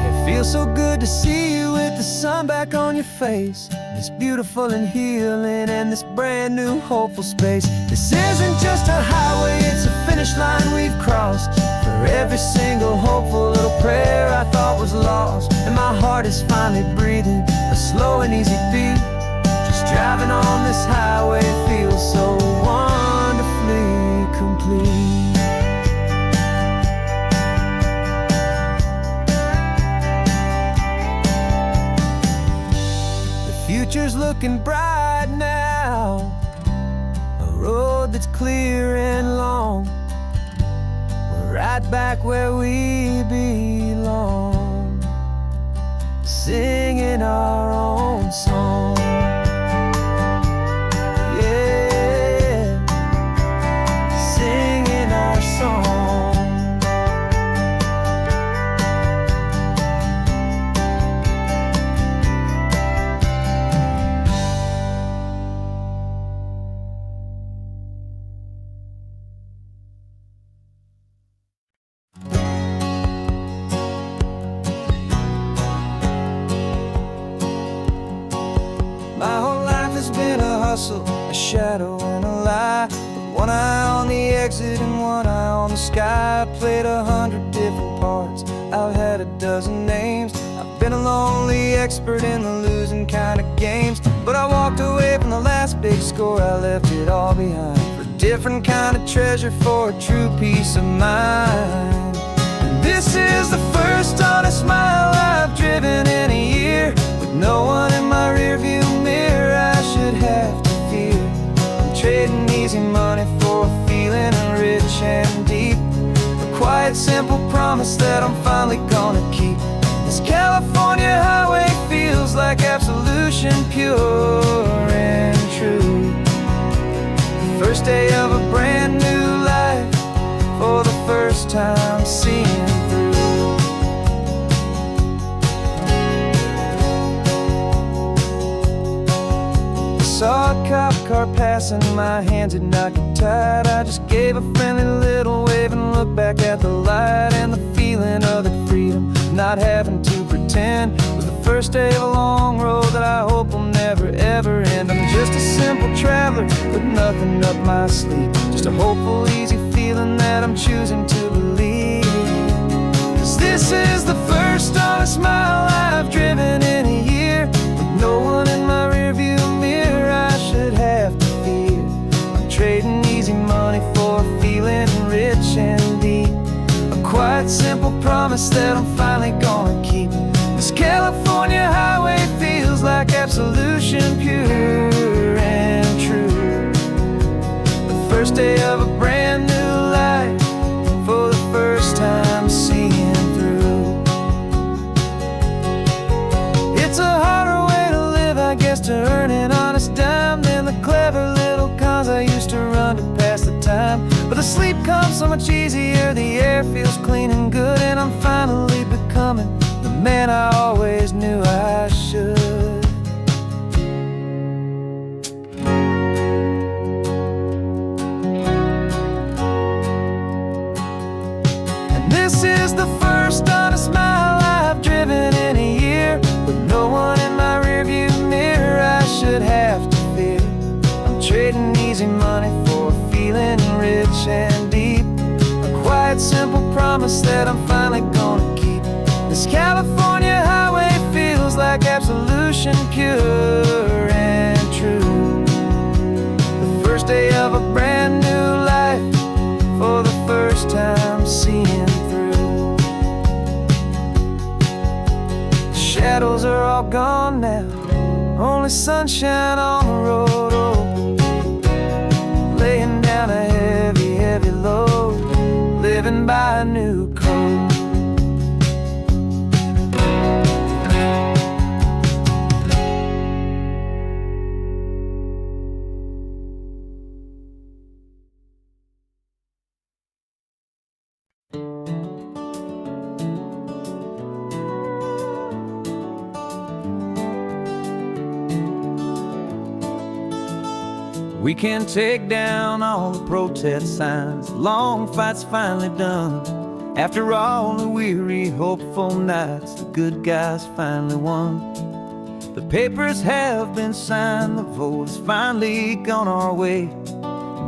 It feels so good to see you with the sun back on your face, this beautiful and healing and this brand new hopeful space. This isn't just a highway, it's a finish line we've crossed. For every single hopeful little prayer I thought was lost, and my heart is finally breathing a slow and easy beat. Just driving on this highway feels so wonderfully complete. Future's looking bright now, a road that's clear and long. We're right back where we belong, singing our own song. Yeah, singing our song. A shadow and a lie, with one eye on the exit and one eye on the sky. I played 100 different parts, I've had a dozen names. I've been a lonely expert in the losing kind of games, but I walked away from the last big score, I left it all behind for a different kind of treasure, for a true peace of mind. And this is the first honest mile I've driven in a year, with no one in my rearview mirror I should have to fear. I'm trading easy money for a feeling rich and deep, a quiet, simple promise that I'm finally gonna keep. This California highway feels feels like absolution, pure and true. The first day of a brand new life, for the first time seeing through. Saw a cop car passing, my hands had not got tied. I just gave a friendly little wave and looked back at the light. And the feeling of that freedom, not having to pretend, was the first day of a long road that I hope will never ever end. I'm just a simple traveler with nothing up my sleeve, just a hopeful, easy feeling that I'm choosing to believe. 'Cause this is the first honest mile I've driven in a year, with no one in my rearview mirror I should have to fear. I'm trading easy money for a feeling rich and deep, a quiet, simple promise that I'm finally gonna keep. This California highway feels like absolution, pure and true. The first day of a brand new life, for the first time seeing through. It's a harder way to live, I guess, to earn an honest dime than the clever little cons I used to run to pass the time. But the sleep comes so much easier, the air feels clean and good, and I'm finally becoming the man I always knew I should. And this is the first honest mile I've driven in a year, with no one in my rearview mirror I should have to fear. I'm trading easy money for a feeling rich and deep, a quiet, simple promise that I'm finally gonna keep. This California highway feels like absolution, pure and true. The first day of a brand new life, for the first time seeing through. The shadows are all gone now, only sunshine on the road. Oh, laying down a heavy, heavy load, living by a new code. We can take down all the protest signs, long fight's finally done. After all the weary, hopeful nights, the good guys finally won. The papers have been signed, the vote has finally gone our way.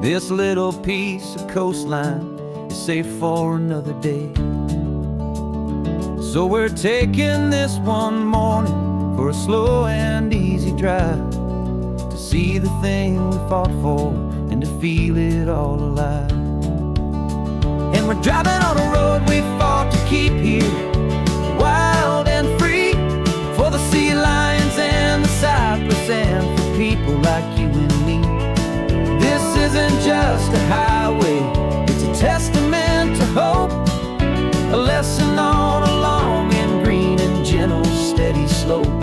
This little piece of coastline is safe for another day. So we're taking this one morning for a slow and easy drive, to see the thing we fought for and to feel it all alive. And we're driving on a road we fought to keep here, wild and free, for the sea lions and the cypress and for people like you and me. This isn't just a highway, it's a testament to hope, a lesson on a long and green and gentle steady slope.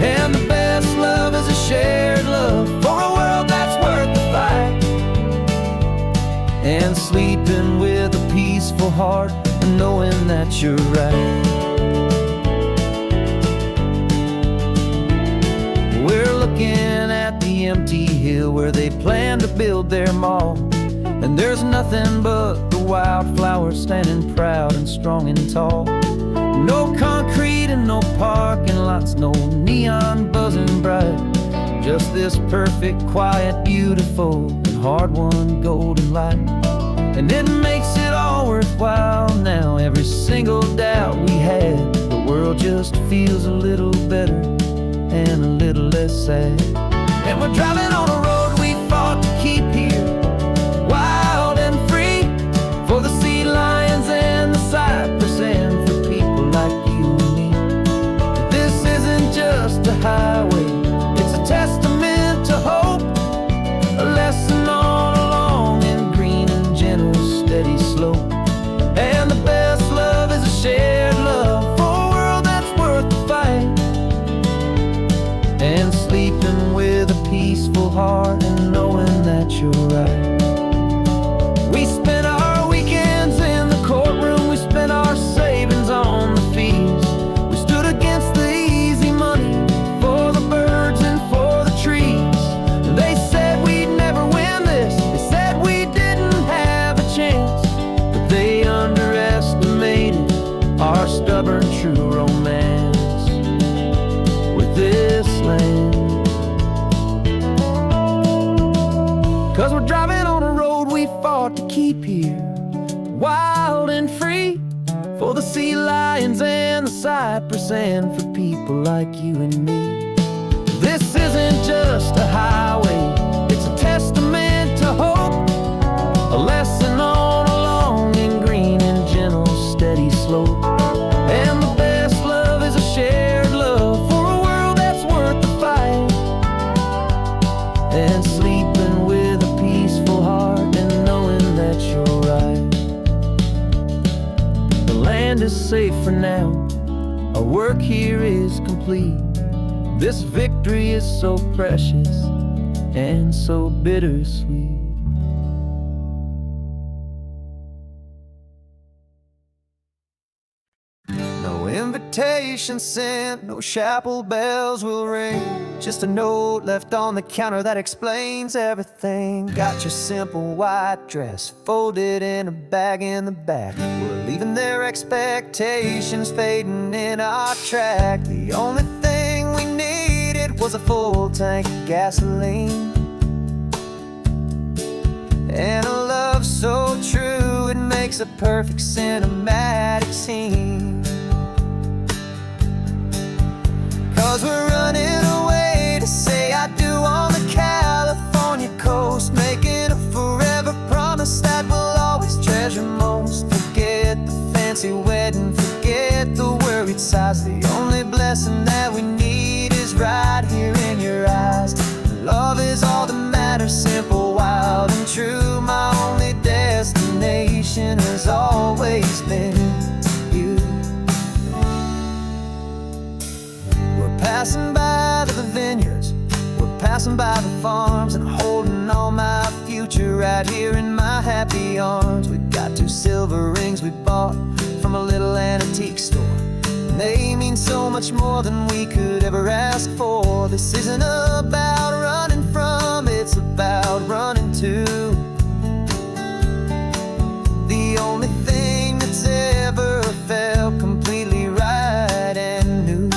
And the best love is a shared love for a world that's worth the fight, and sleeping with a peaceful heart and knowing that you're right. We're looking at the empty hill where they plan to build their mall, and there's nothing but the wildflowers standing proud and strong and tall. No concrete and no parking lots, no neon buzzing bright, just this perfect, quiet, beautiful, and hard-won golden light. And it makes it all worthwhile now, every single doubt we had. The world just feels a little better and a little less sad. And we're driving on a road we fought to keep here, wild and free, for the sea lions and the cypress and for people like you and me. This isn't just a highway, it's a testament to hope, a lesson on a long and green and gentle steady slope. And the best love is a shared love for a world that's worth the fight, road we fought to keep here, wild and free, for the sea lions and the cypress, and for people like you and me. This isn't just a highway, it's a testament to hope, a lesson on a long and green and gentle steady slope. And the best love is a shared love for a world that's worth the fight, and sleeping with a peaceful heart and knowing that you're right. The land is safe for now, our work here is complete. This victory is so precious and so bittersweet. No invitation sent, no chapel bells will ring, just a note left on the counter that explains everything. Got your simple white dress folded in a bag in the back. We're leaving their expectations fading in our track. The only thing we needed was a full tank of gasoline, and a love so true it makes a perfect cinematic scene. 'Cause we're running away to say I do on the California coast, making a forever promise that we'll always treasure most. Forget the fancy wedding, forget the worried sighs. The only blessing that we need is right here in your eyes. Love is all that matters, simple, wild and true. My only destination has always been you. We're passing by the vineyards, we're passing by the farms, and holding all my future right here in my happy arms. We've got 2 silver rings we bought from a little antique store, and they mean so much more than we could ever ask for. This isn't about running from, it's about running to the only thing that's ever felt completely right and new.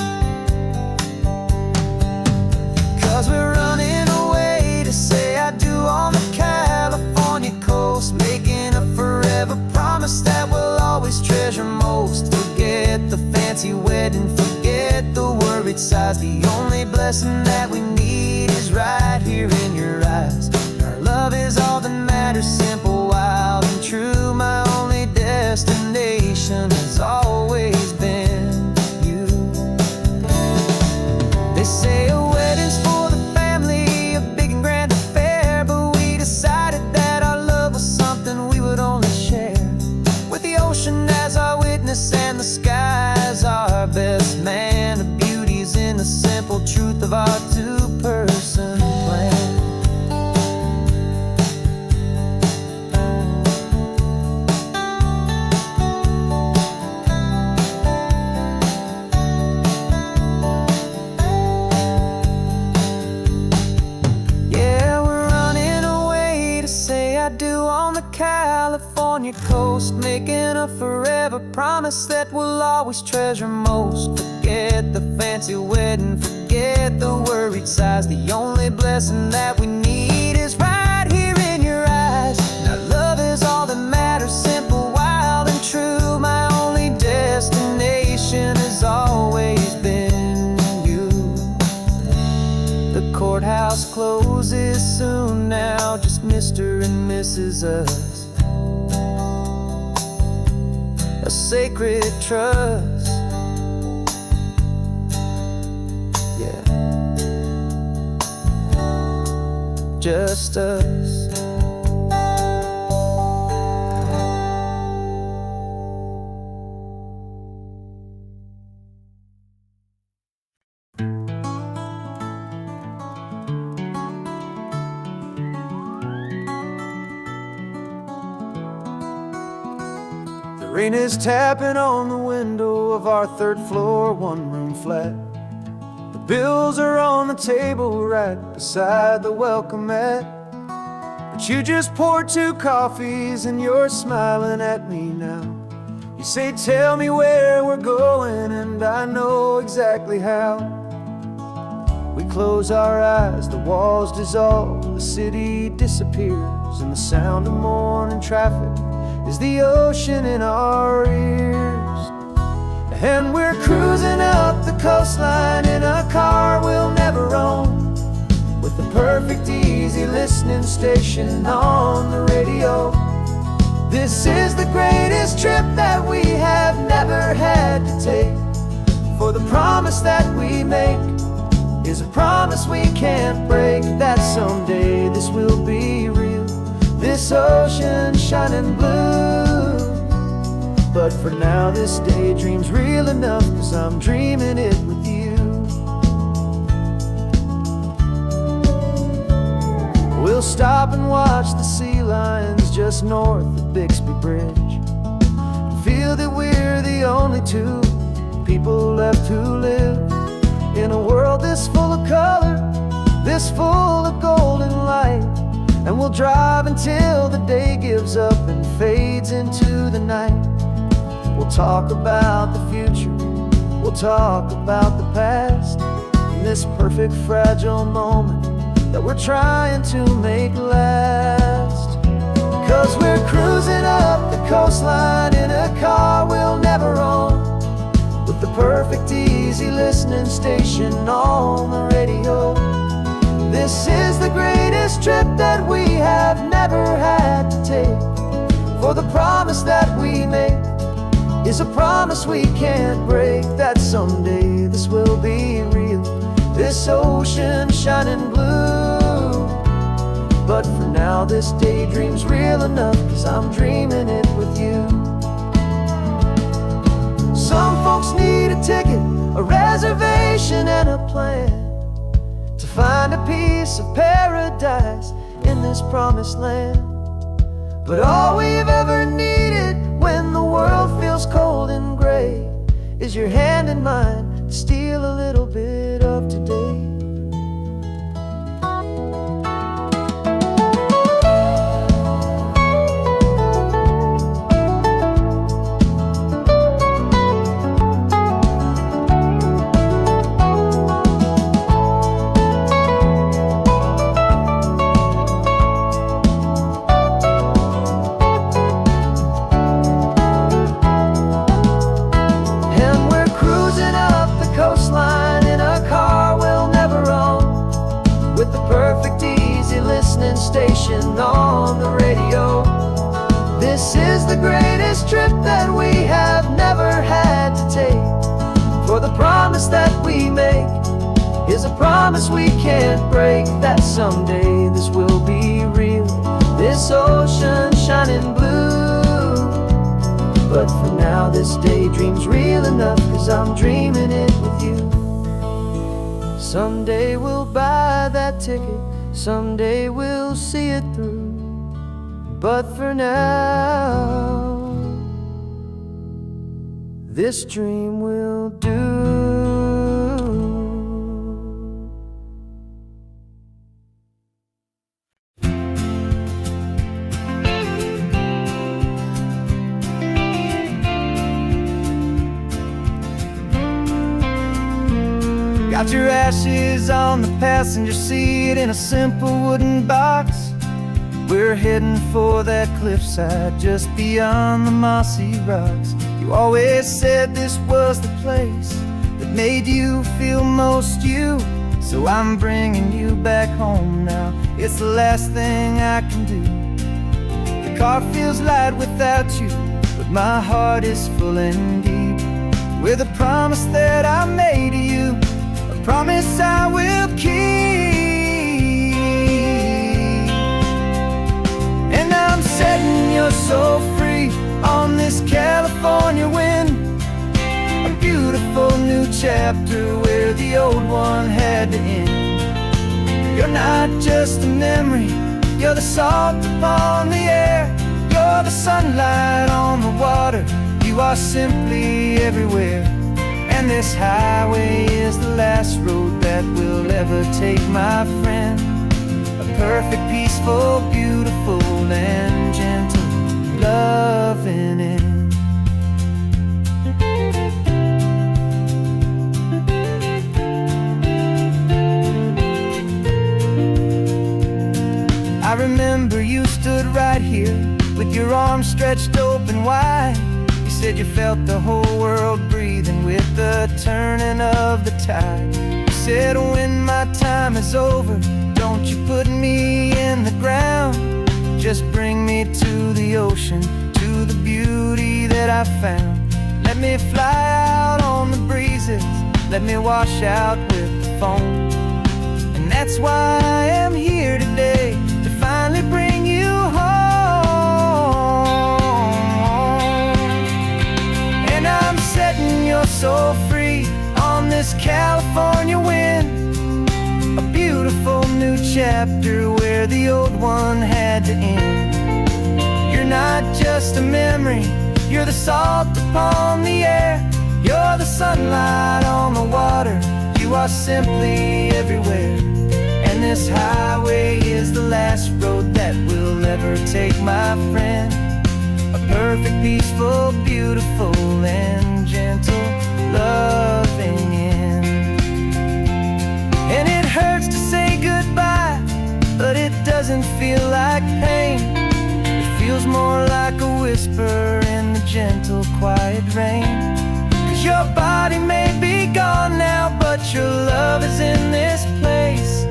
'Cause we're running away to say I do on the California coast, making a forever promise that we'll always treasure most. Forget the fancy wedding, forget the worried sighs. The only blessing that we need is right here in your eyes. Our love is all that matters, simple, wild and true. My only destination has always been you. They say a wedding's for the family, a big and grand affair, but we decided that our love was something we would only share with the ocean as our witness and the sky as our best man. The beauty's in the simple truth of our 2-person plan. Yeah, we're running away to say I do on the California coast, making a forever promise that we'll always treasure most. Forget the fancy wedding, forget the worried sighs. The only blessing that we need is right here in your eyes. Now love is all that matters, simple, wild and true. My only destination has always been you. The courthouse closes soon now, just Mr. and Mrs. Us, a sacred trust. Yeah, just us. Rain is tapping on the window of our 3rd floor, 1-room flat. The bills are on the table right beside the welcome mat. But you just poured 2 coffees and you're smiling at me now. You say, tell me where we're going, and I know exactly how. We close our eyes, the walls dissolve, the city disappears. shores, and the sound of morning traffic is the ocean in our ears. And we're cruising up the coastline in a car we'll never own, with the perfect easy listening station on the radio. This is the greatest trip that we have never had to take, for the promise that we make is a promise we can't break, that someday this will be real, this ocean shining blue. But for now this daydream's real enough, 'cause I'm dreaming it with you. We'll stop and watch the sea lions just north of Bixby Bridge, feel that we're the only two people left who live in a world this full of color, this full of golden light. And we'll drive until the day gives up and fades into the night. We'll talk about the future, we'll talk about the past, in this perfect fragile moment that we're trying to make last. 'Cause we're cruising up the coastline in a car we'll never own, with the perfect easy listening station on the radio. This is the greatest trip that we have never had to take, for the promise that we make is a promise we can't break, that someday this will be real, this ocean shining blue. But for now this daydream's real enough, 'cause I'm dreaming it with you. Some folks need a ticket, a reservation and a plan to find a piece of paradise in this promised land. But all we've ever needed when the world feels cold and gray is your hand in mine to steal a little bit of today. Station on the radio. This is the greatest trip that we have never had to take, for the promise that we make is a promise we can't break, that someday this will be real, this ocean shining blue. But for now this daydream's real enough, 'cause I'm dreaming it with you. Someday we'll buy that ticket, someday we'll see it through. But for now, this dream will do. Got your ashes on the passenger seat in a simple wooden box. We're heading for that cliffside just beyond the mossy rocks. You always said this was the place that made you feel most you, so I'm bringing you back home now. It's the last thing I can do. The car feels light without you, but my heart is full and deep with a promise that I made to you, promise I will keep. And I'm setting your soul free on this California wind, a beautiful new chapter where the old one had to end. You're not just a memory, you're the salt upon the air, you're the sunlight on the water, you are simply everywhere. And this highway is the last road that we'll ever take, my friend. A perfect, peaceful, beautiful, and gentle loving end. I remember you stood right here with your arms stretched open wide. You said you felt the whole world breathing with the turning of the tide. You said when my time is over, don't you put me in the ground. Just bring me to the ocean, to the beauty that I found. Let me fly out on the breezes, let me wash out with the foam. And that's why I am here today, to finally bring you home. And I'm setting your soul free on this California wind, a beautiful new chapter where the old one had to end. You're not just a memory, you're the salt upon the air. You're the sunlight on the water, you are simply everywhere. And this highway is the last road that we'll ever take, my friend. A perfect, peaceful, beautiful, and gentle, loving end. And it hurts to say goodbye, but it doesn't feel like pain. It feels more like a whisper in the gentle, quiet rain. 'Cause your body may be gone now, but your love is in this place,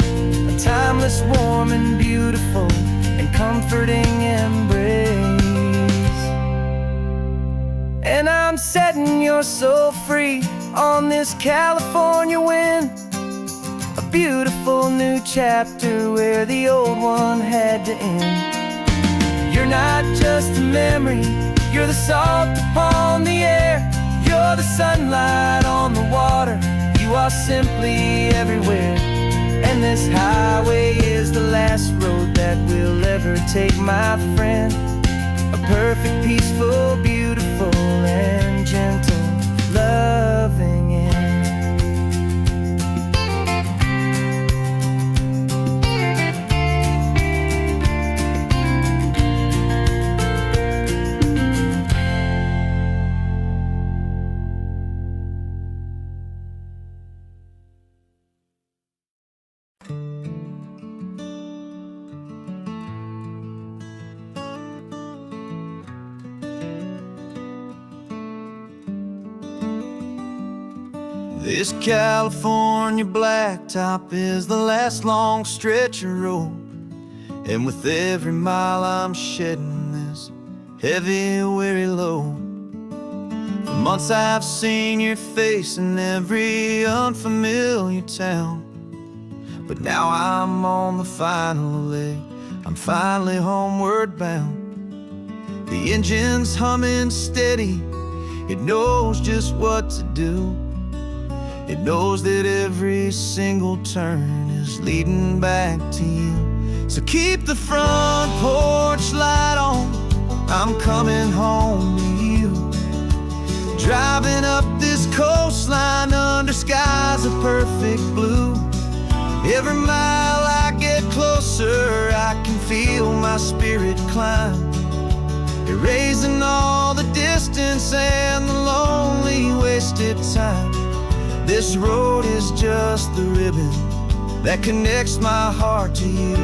a timeless, warm, and beautiful, and comforting embrace. And I'm setting your soul free on this California wind, a beautiful new chapter where the old one had to end. You're not just a memory, you're the salt upon the air. You're the sunlight on the water, you are simply everywhere. And this highway is the last road that we'll ever take, my friend. A perfect, peaceful, beautiful, and gentle, loving end. This California blacktop is the last long stretch of road, and with every mile I'm shedding this heavy, weary load. For months I've seen your face in every unfamiliar town, but now I'm on the final leg, I'm finally homeward bound. The engine's humming steady, it knows just what to do. It knows that every single turn is leading back to you. So keep the front porch light on, I'm coming home to you. Driving up this coastline under skies of perfect blue. Every mile I get closer, I can feel my spirit climb, erasing all the distance and the lonely wasted time. This road is just the ribbon that connects my heart to you.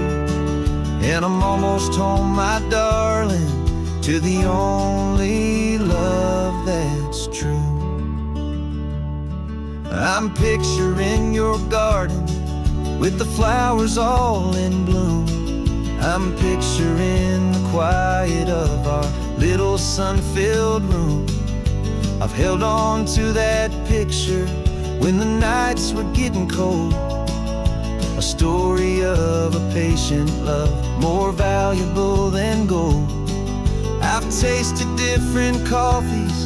And I'm almost home, my darling, to the only love that's true. I'm picturing your garden with the flowers all in bloom. I'm picturing the quiet of our little sun-filled room. I've held on to that picture when the nights were getting cold, a story of a patient love, more valuable than gold. I've tasted different coffees,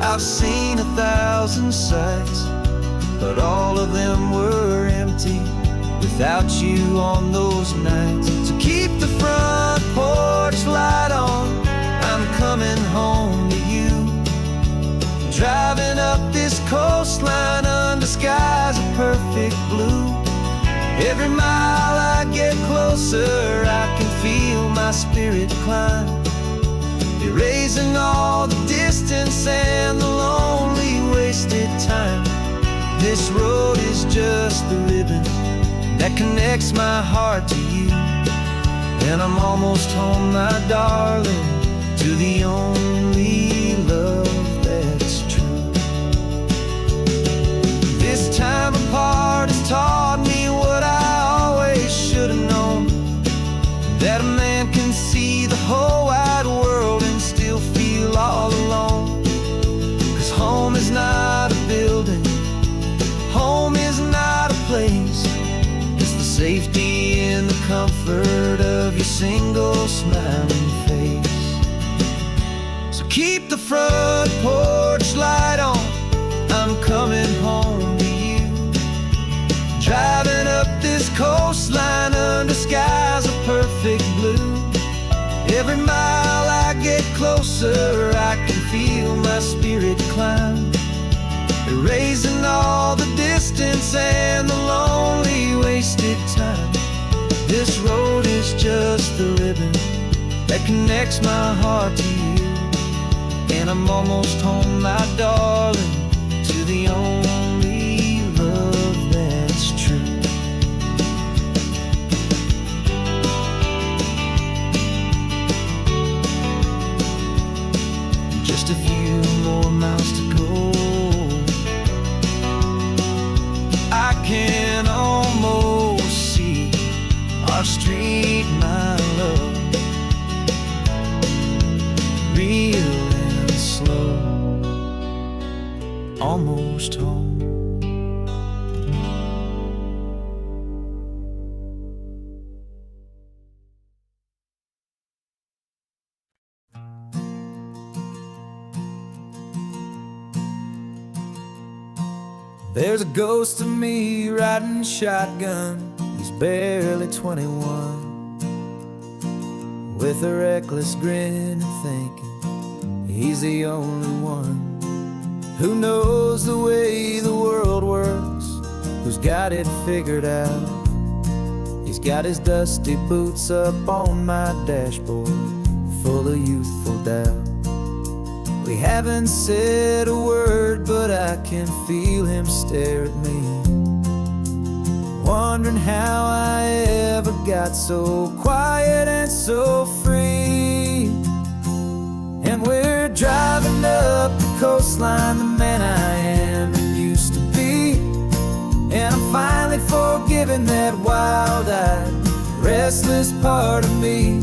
I've seen 1,000 sights, but all of them were empty without you on those nights. So keep the front porch light on, I'm coming home to you. Driving up this coastline under skies of perfect blue. Every mile I get closer, I can feel my spirit climb, erasing all the distance and the lonely wasted time. This road is just the ribbon that connects my heart to you. And I'm almost home, my darling, to the only love that's true. This time apart has taught me what I always should have known, that a man can see the whole wide world and still feel all alone. 'Cause home is not a building, home is not a place, it's the safety and the comfort of your single smiling face. So keep the front porch light on, I'm coming home to you. Driving up this coastline under skies of perfect blue. Every mile I get closer, I can feel my spirit climb, erasing all the distance and the lonely wasted time. This road is just the ribbon that connects my heart to you. And I'm almost home, my darling, to the only love that's true. Just a few more miles to go, I can almost see our street, my love, real and slow, almost home. There's a ghost of me riding shotgun, he's barely 21, with a reckless grin and thinking he's the only one who knows the way the world works, who's got it figured out. He's got his dusty boots up on my dashboard, full of youthful doubt. We haven't said a word, but I can feel him stare at me, wondering how I ever got so quiet and so free. And we're driving up the coastline, the man I am and used to be. And I'm finally forgiving that wild-eyed, restless part of me.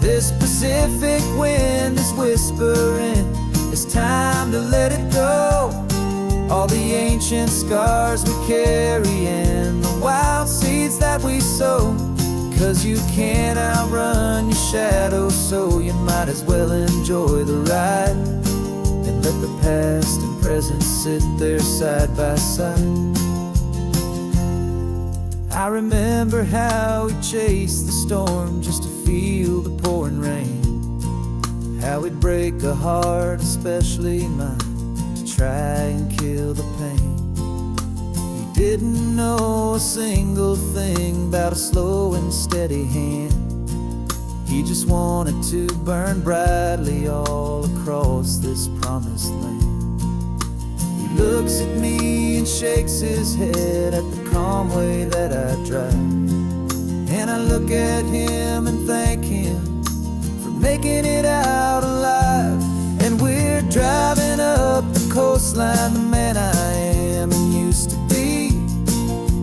This Pacific wind is whispering, it's time to let it go. All the ancient scars we carry and the wild seeds that we sow. 'Cause you can't outrun your shadow, so you might as well enjoy the ride and let the past and present sit there side by side. I remember how we chased the storm just to feel the pouring rain, how we'd break a heart, especially mine, to try and kill the pain. We didn't know a single thing about a slow and steady hand. He just wanted to burn brightly all across this promised land. He looks at me and shakes his head at the calm way that I drive, and I look at him and thank him making it out alive. And we're driving up the coastline, the man I am and used to be.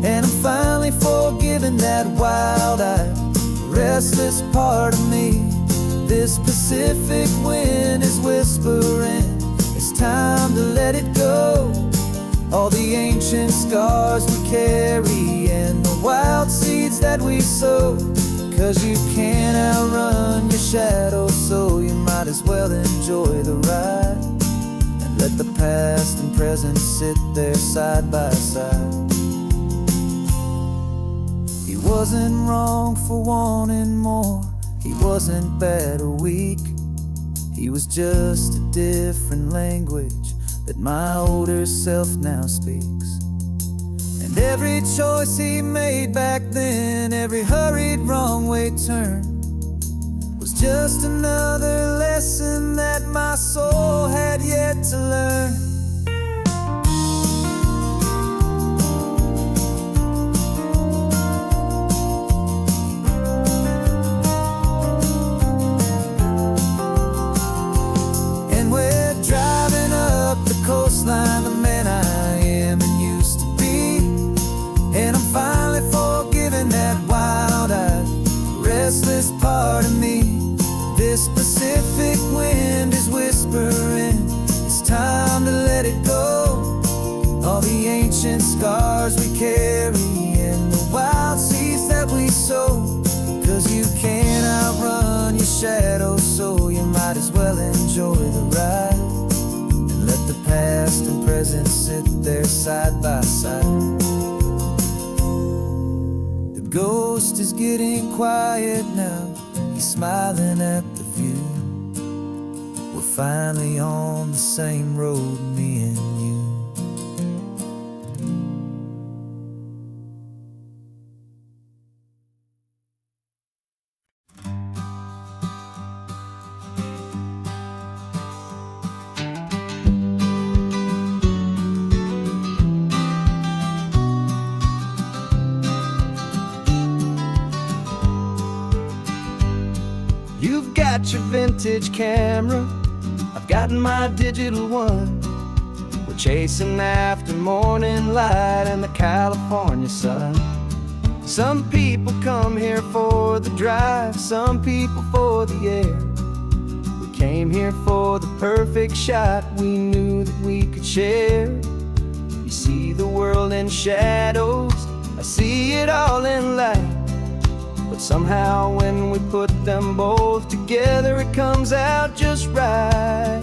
And I'm finally forgiving that wild-eyed, restless part of me. This Pacific wind is whispering, it's time to let it go. All the ancient scars we carry and the wild seeds that we sow. 'Cause you can't outrun your shadow, so you might as well enjoy the ride and let the past and present sit there side by side. He wasn't wrong for wanting more, he wasn't bad or weak. He was just a different language that my older self now speaks. And every choice he made back then, every hurried wrong way turn, was just another lesson that my soul had yet to learn. scars we carry and the wild seeds that we sow. 'Cause you can't outrun your shadow, so you might as well enjoy the ride. And let the past and present sit there side by side. The ghost is getting quiet now, he's smiling at the view. We're finally on the same road, me and you. You've got your vintage camera, I've got my digital one. We're chasing after morning light and the California sun. Some people come here for the drive, some people for the air. We came here for the perfect shot we knew that we could share. You see the world in shadows, I see it all in light. But somehow when we put them both together, it comes out just right.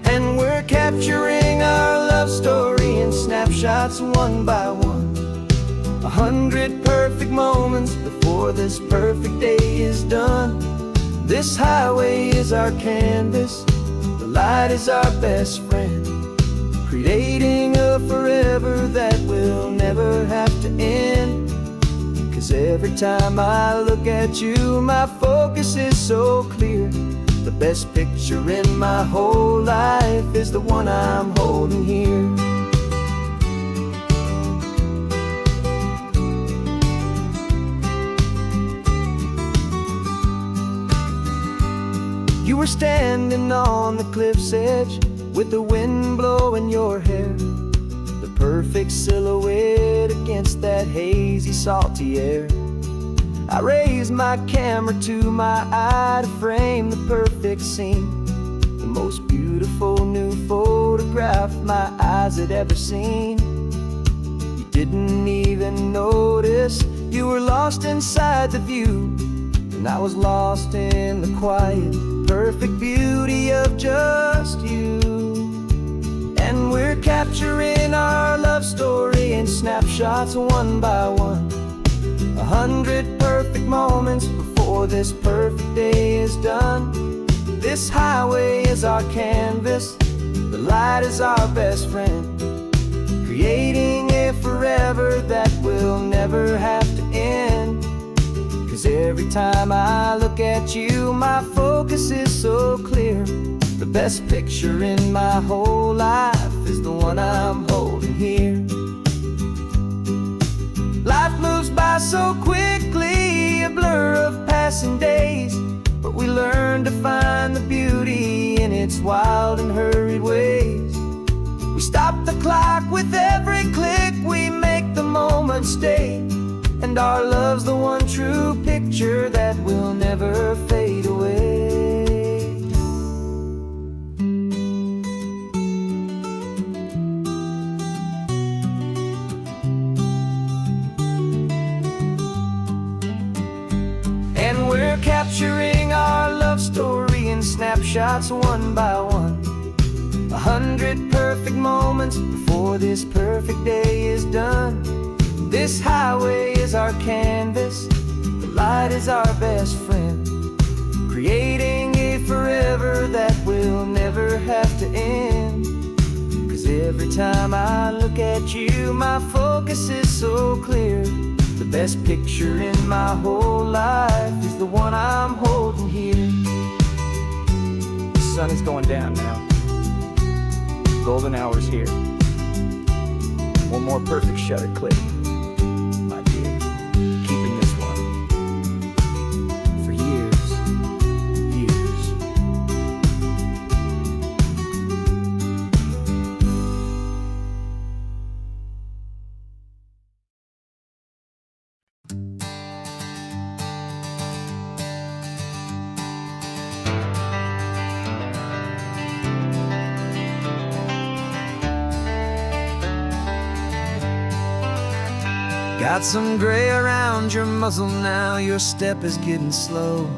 And we're capturing our love story in snapshots one by one. 100 perfect moments before this perfect day is done. This highway is our canvas, the light is our best friend, creating a forever that will never have to end. 'Cause every time I look at you, my focus is so clear. The best picture in my whole life is the one I'm holding here. You were standing on the cliff's edge with the wind blowing your hair, the perfect silhouette against that hazy, salty air. I raised my camera to my eye to frame the perfect scene, the most beautiful new photograph my eyes had ever seen. You didn't even notice, you were lost inside the view, and I was lost in the quiet, perfect beauty of just you. And we're capturing our love story in snapshots one by one. 100 perfect moments before this perfect day is done. This highway is our canvas, the light is our best friend, creating a forever that will never have to end. 'Cause every time I look at you, my focus is so clear. The best picture in my whole life is the one I'm holding here. Life moves by so quickly, a blur of passing days, but we learn to find the beauty in its wild and hurried ways. We stop the clock with every click, we make the moment stay, and our love's the one true picture that will never fade away. We're capturing our love story in snapshots one by one. 100 perfect moments before this perfect day is done. This highway is our canvas, the light is our best friend, creating a forever that will never have to end. 'Cause every time I look at you, my focus is so clear. The best picture in my whole life is the one I'm holding here. The sun is going down now. Golden hour's here. One more perfect shutter click, my dear. Keeping this one for years, years. Got some gray around your muzzle now, your step is getting slow,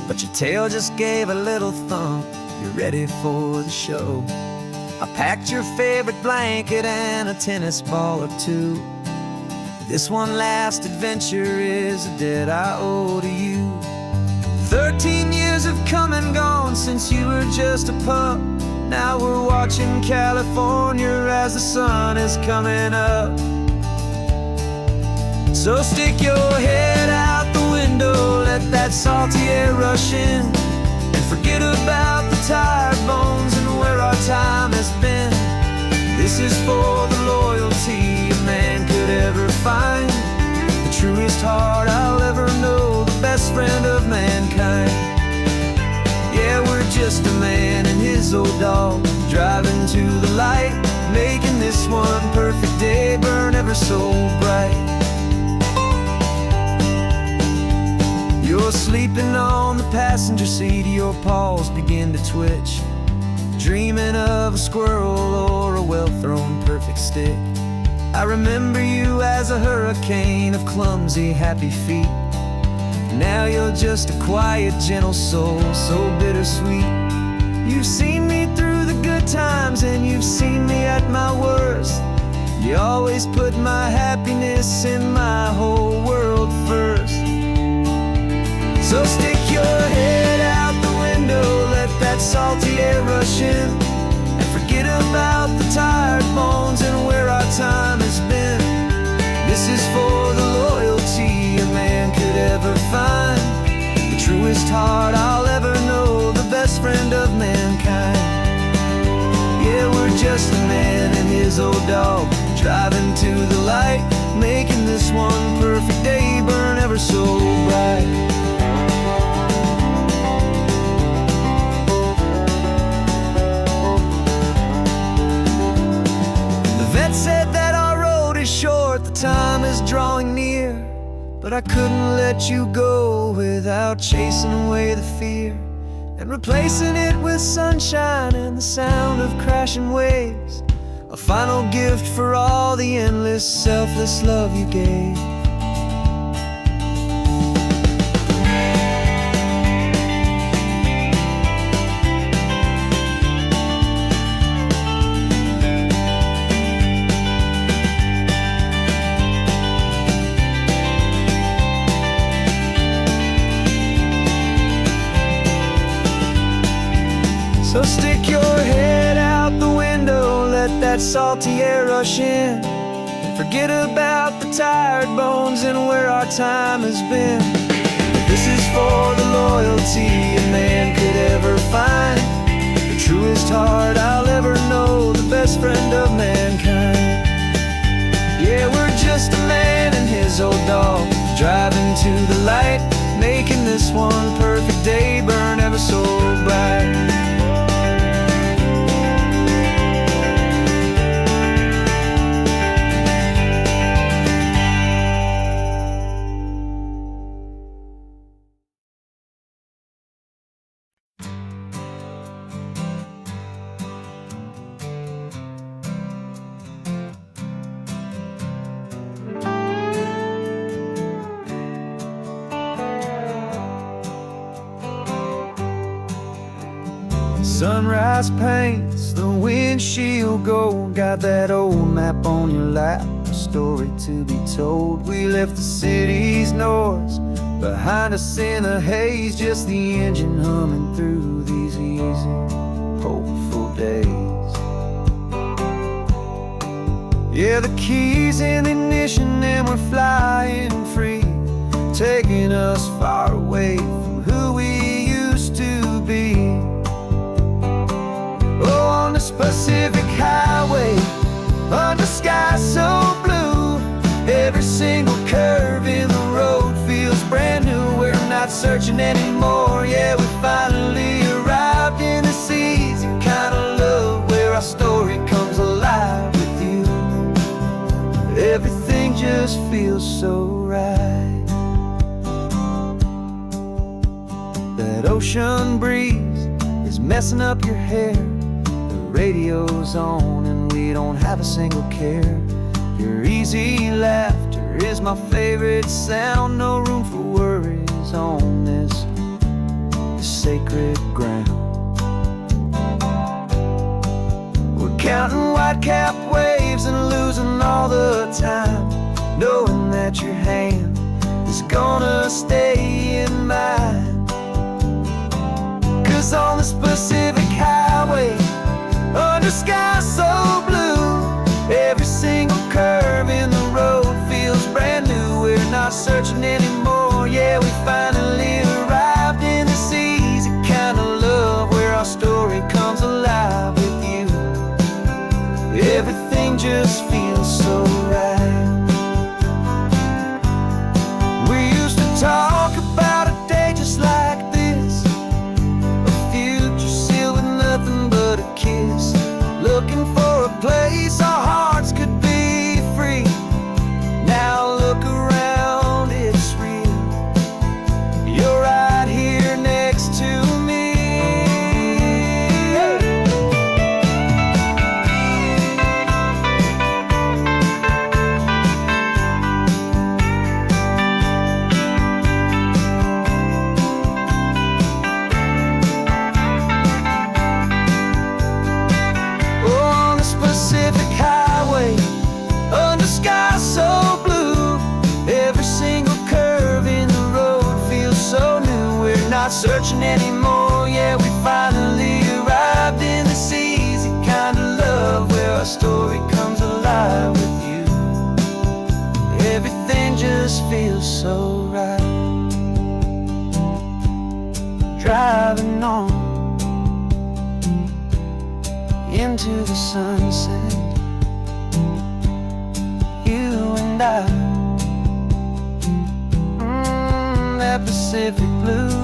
but your tail just gave a little thump, you're ready for the show. I packed your favorite blanket and a tennis ball or two. This one last adventure is a debt I owe to you. 13 years have come and gone since you were just a pup. Now we're watching California as the sun is coming up. So stick your head out the window, let that salty air rush in, and forget about the tired bones and where our time has been. This is for the loyalty a man could ever find, the truest heart I'll ever know, the best friend of mankind. Yeah, we're just a man and his old dog, driving to the light, making this one perfect day burn ever so bright. You're sleeping on the passenger seat, your paws begin to twitch, dreaming of a squirrel or a well-thrown perfect stick. I remember you as a hurricane of clumsy, happy feet. Now you're just a quiet, gentle soul, so bittersweet. You've seen me through the good times and you've seen me at my worst. You always put my happiness in my whole world first. So stick your head out the window, let that salty air rush in, and forget about the tired bones and where our time has been. This is for the loyalty a man could ever find, the truest heart I'll ever know, the best friend of mankind. Yeah, we're just a man and his old dog, driving to the light, making this one perfect day burn ever so bright. Said that our road is short, the time is drawing near, but I couldn't let you go without chasing away the fear and replacing it with sunshine and the sound of crashing waves, a final gift for all the endless, selfless love you gave. So stick your head out the window, let that salty air rush in, and forget about the tired bones and where our time has been. This is for the loyalty a man could ever find, the truest heart I'll ever know, the best friend of mankind. Yeah, we're just a man and his old dog, driving to the light, making this one perfect day burn ever so bright. Sunrise paints the windshield gold, got that old map on your lap, a story to be told. We left the city's noise behind us in the haze, just the engine humming through these easy, hopeful days. Yeah, the keys in the ignition and we're flying free, taking us far away from who we used to be. Oh, on this Pacific highway, under sky so blue, every single curve in the road feels brand new. We're not searching anymore, yeah, we finally arrived in this easy kind of love, where our story comes alive with you. Everything just feels so right. That ocean breeze is messing up your hair, radio's on and we don't have a single care. Your easy laughter is my favorite sound. No room for worries on this sacred ground. We're counting white-capped waves and losing all the time, knowing that your hand is gonna stay in mine. 'Cause on this Pacific highway, under sky so blue, every single curve in the road feels brand new. We're not searching anymore, yeah, we finally arrived in this easy kind of love, where our story comes alive with you. Everything just feels so right. We used to talk about a day just like this, a future sealed with nothing but a kiss, looking for a place our hearts could be free. Now look around, it's real. You're right here next to me. On this Pacific highway, under sky so blue, every single curve in the road feels so new. We're not searching anymore, yeah, we finally arrived in this easy kind of love, where our story comes alive with you. Everything just feels so right. Driving on into the sunset, you and I, that Pacific blue.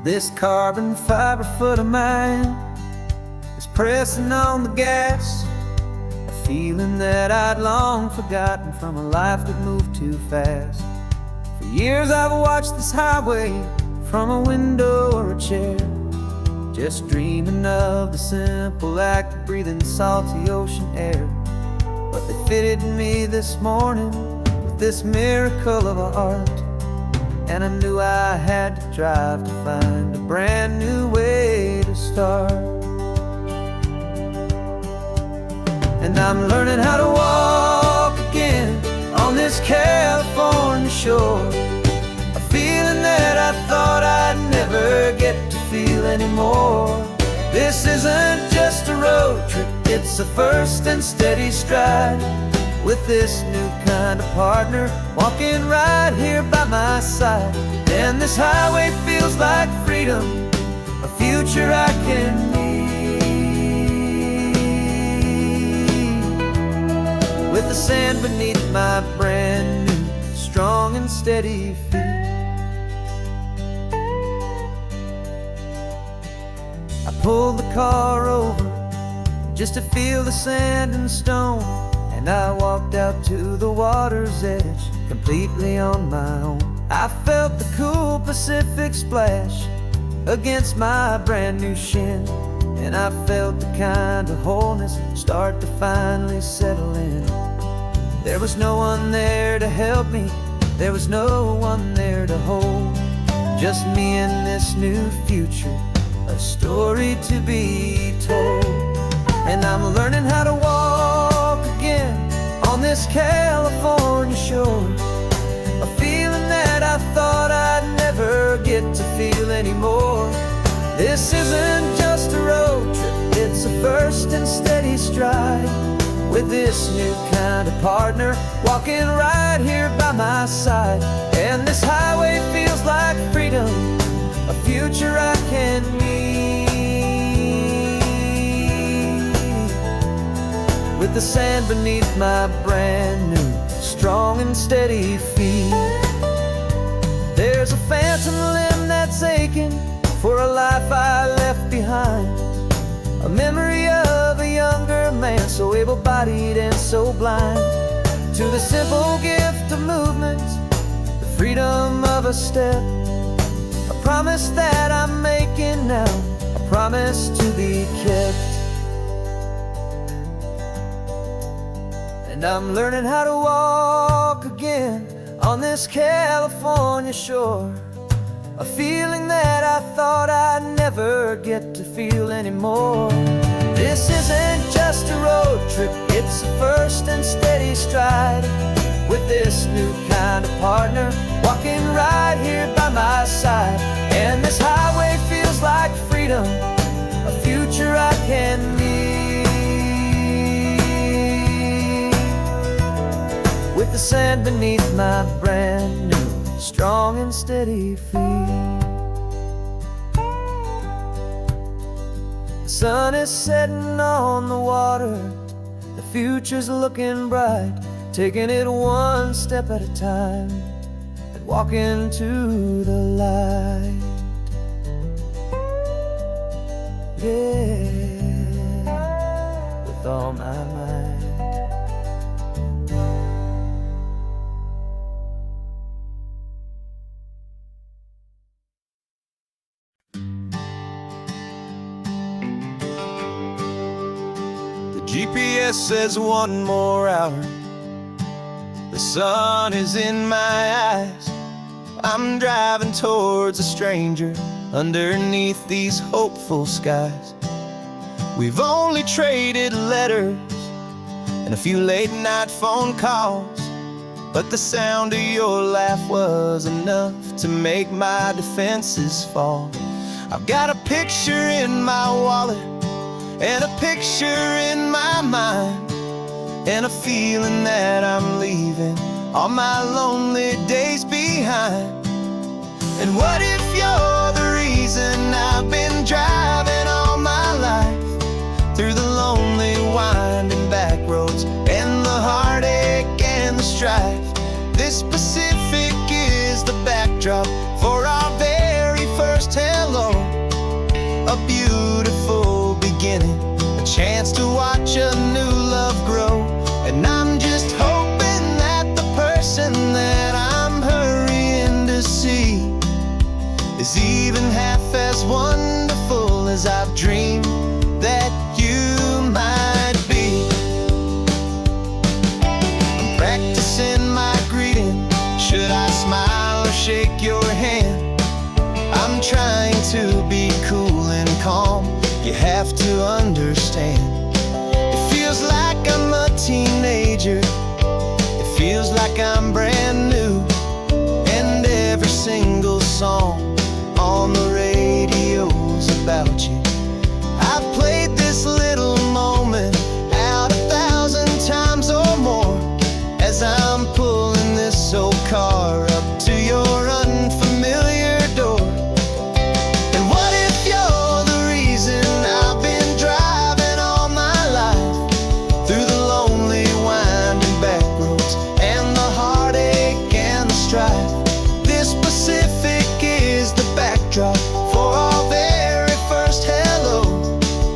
This carbon fiber foot of mine is pressing on the gas, a feeling that I'd long forgotten from a life that moved too fast. For years I've watched this highway from a window or a chair, just dreaming of the simple act of breathing salty ocean air. But they fitted me this morning with this miracle of art, and I knew I had to drive to find a brand new way to start. And I'm learning how to walk again on this California shore, a feeling that I thought I'd never get to feel anymore. This isn't just a road trip, it's a first and steady stride, with this new kind of partner walking right here by my side. And this highway feels like freedom, a future I can need, with the sand beneath my brand new strong and steady feet. I pulled the car over just to feel the sand and stone, and I walked out to the water's edge completely on my own. I felt the cool Pacific splash against my brand new shin, and I felt the kind of wholeness start to finally settle in. There was no one there to help me, there was no one there to hold, just me and this new future, a story to be told. And I'm learning how to walk again on this California shore, a feeling that I thought I'd never get to feel anymore. This isn't just a road trip, it's a first and steady stride, with this new kind of partner walking right here by my side. And this highway feels like freedom, a future I can meet, with the sand beneath my brand new strong and steady feet. There's a phantom limb that's aching for a life I left behind. A memory of a younger man, so able-bodied and so blind. To the simple gift of movement, the freedom of a step, a promise that I'm making now, a promise to be kept. And I'm learning how to walk again on this California shore, a feeling that I thought I'd never get to feel anymore. This isn't just a road trip, it's a first and steady stride, with this new kind of partner walking right here by my side. And this highway feels like freedom, a future I can meet, with the sand beneath my brand new strong and steady feet. The sun is setting on the water, the future's looking bright, taking it one step at a time and walking to the light. Yeah, with all my might. GPS says 1 more hour. The sun is in my eyes. I'm driving towards a stranger underneath these hopeful skies. We've only traded letters and a few late night phone calls, but the sound of your laugh was enough to make my defenses fall. I've got a picture in my wallet and a picture in my mind, and a feeling that I'm leaving all my lonely days behind. And what if you're the reason I've been driving all my life, through the lonely winding back roads and the heartache and the strife? This Pacific is the backdrop for our very first hello, a beautiful beginning, a chance to watch a new love grow. And I'm just hoping that the person that I'm hurrying to see is even half as wonderful as I've dreamed that you might be. I'm practicing my greeting. Should I smile or shake your hand? I'm trying to be cool and calm. You have to understand, it feels like I'm a teenager, it feels like I'm brand new, and every single song on the radio's about you. I've played this little moment out 1,000 times or more, as I'm pulling this old car up to your unfamiliar door. And what if you're the reason I've been driving all my life, through the lonely winding back roads and the heartache and the strife? This Pacific is the backdrop for our very first hello,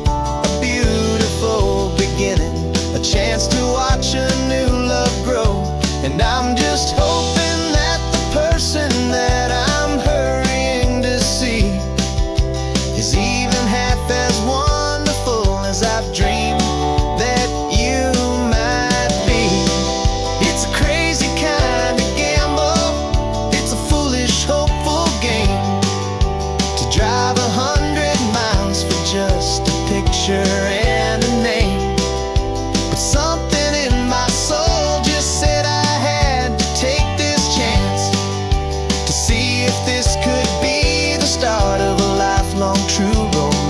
a beautiful beginning, a chance to watch a new love grow. And I'm just hoping that the person that I'm hurrying to see is even half as wonderful as I've dreamed that you might be. It's a crazy kind of gamble, it's a foolish, hopeful game, to drive 100 miles for just a picture and a name. But something in my soul just said I had to take this chance, to see if this could be the start of a lifelong true romance.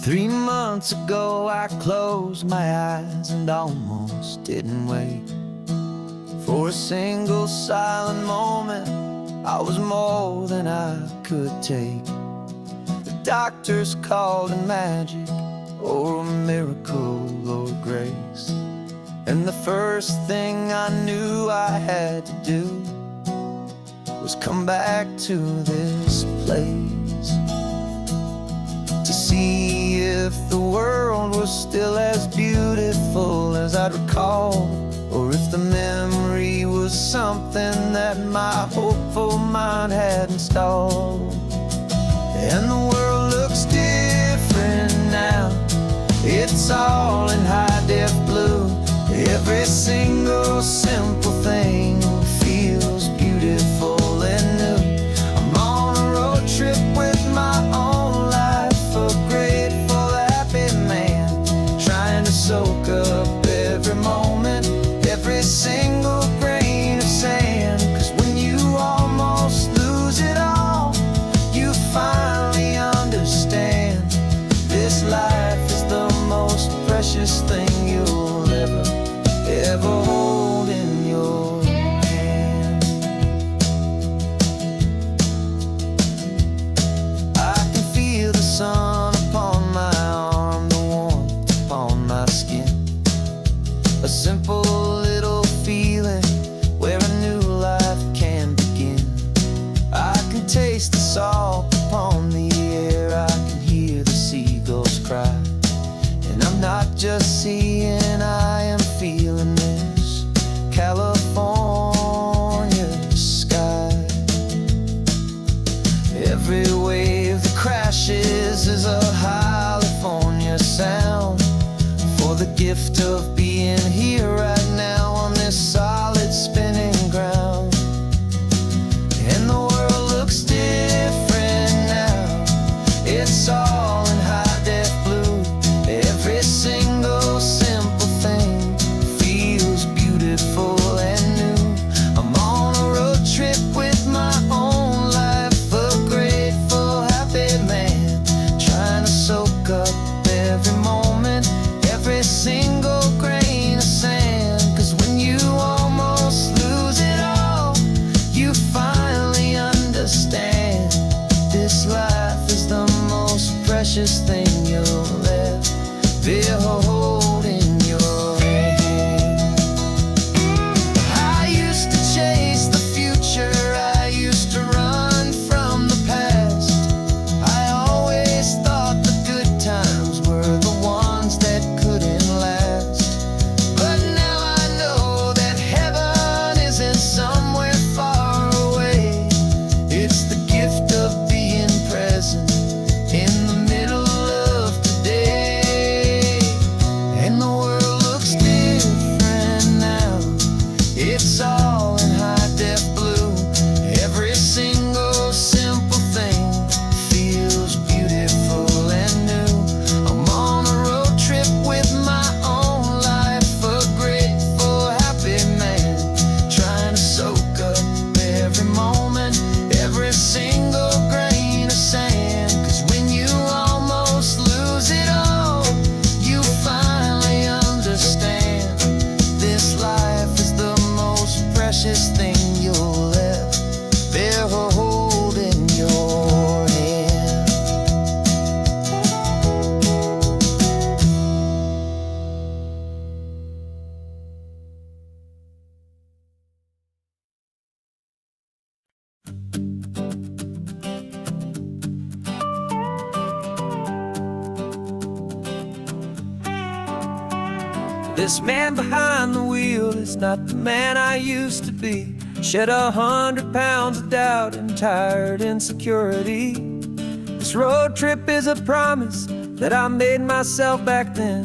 Three months ago I closed my eyes and almost didn't wake. For a single silent moment, I was more than I could take. The doctors called it magic, or a miracle, or grace. And the first thing I knew I had to do was come back to this place, to see if the world was still as beautiful as I'd recall, or if the memory was something that my hopeful mind had installed. And the world looks different now, it's all in high-def blue. Every single simple thing feels beautiful and new. I'm on a road trip with my own life, a grateful, happy man, trying to soak up every moment, every single grain of sand. 'Cause when you almost lose it all, you finally understand this life is the most precious thing you'll ever hold in your hand. I can feel the sun upon my arm, the warmth upon my skin, a simple little feeling where a new life can begin. I can taste the salt upon the air, I can hear the seagulls cry, and I'm not just seeing, I am feeling this California sky. Every wave that crashes is a California sound, for the gift of being here right now on this solid spinning ground. And the world looks different now, it's all in high-def blue. Every single simple thing feels beautiful and new. I'm on a road trip with my own life, a grateful, happy man, trying to soak up every moment, every single grain of sand. 'Cause when you almost lose it all, you finally understand this life is the most precious thing you'll ever hold in your hand. I used to chase the future, I used to run from the past. I always thought the good times were the ones that couldn't last. But now I know that heaven isn't somewhere far away. It's the gift of being present in the middle of today. And the world looks different now, it's all in high-def blue. Every single simple thing feels beautiful and new. I'm on a road trip with my own life, a grateful, happy man, trying to soak up every moment, every single grain of sand. 'Cause when you almost lose it all, you finally understand this life is the most precious thing you'll ever hold in your hand. This man behind the wheel is not the man I used to be. Shed 100 pounds of doubt and tired insecurity. This road trip is a promise that I made myself back then,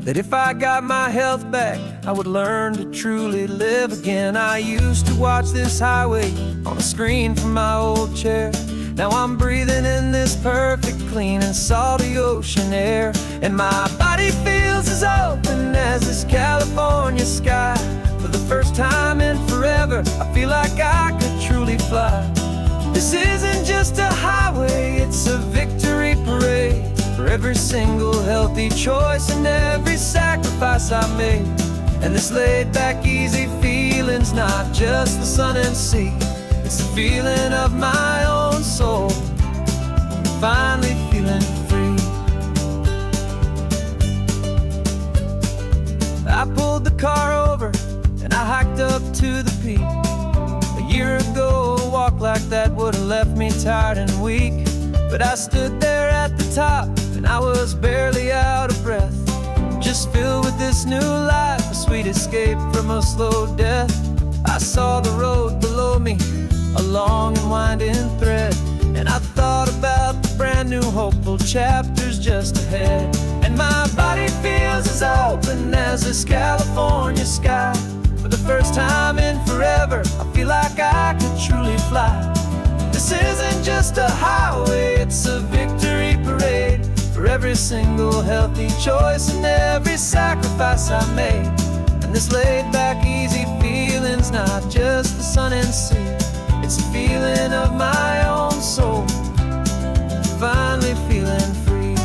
that if I got my health back, I would learn to truly live again. I used to watch this highway on a screen from my old chair. Now I'm breathing in this perfect, clean and salty ocean air, and my body feels as open as this California sky. For the first time in forever, I feel like I could truly fly. This isn't just a highway, it's a victory parade for every single healthy choice and every sacrifice I made. And this laid back, easy feeling's not just the sun and sea, it's the feeling of my own soul. finally feeling free. I pulled the car over and I hiked up to the peak. A year ago, a walk like that would've left me tired and weak. But I stood there at the top and I was barely out of breath, just filled with this new life, a sweet escape from a slow death. I saw the road below me, a long and winding thread, and I thought about the brand new hopeful chapters just ahead. And my body feels as open as this California sky. For the first time in forever, I feel like I could truly fly. This isn't just a highway, it's a victory parade for every single healthy choice and every sacrifice I made. And this laid back, easy feeling's not just the sun and sea, it's a feeling of my own soul, finally feeling free.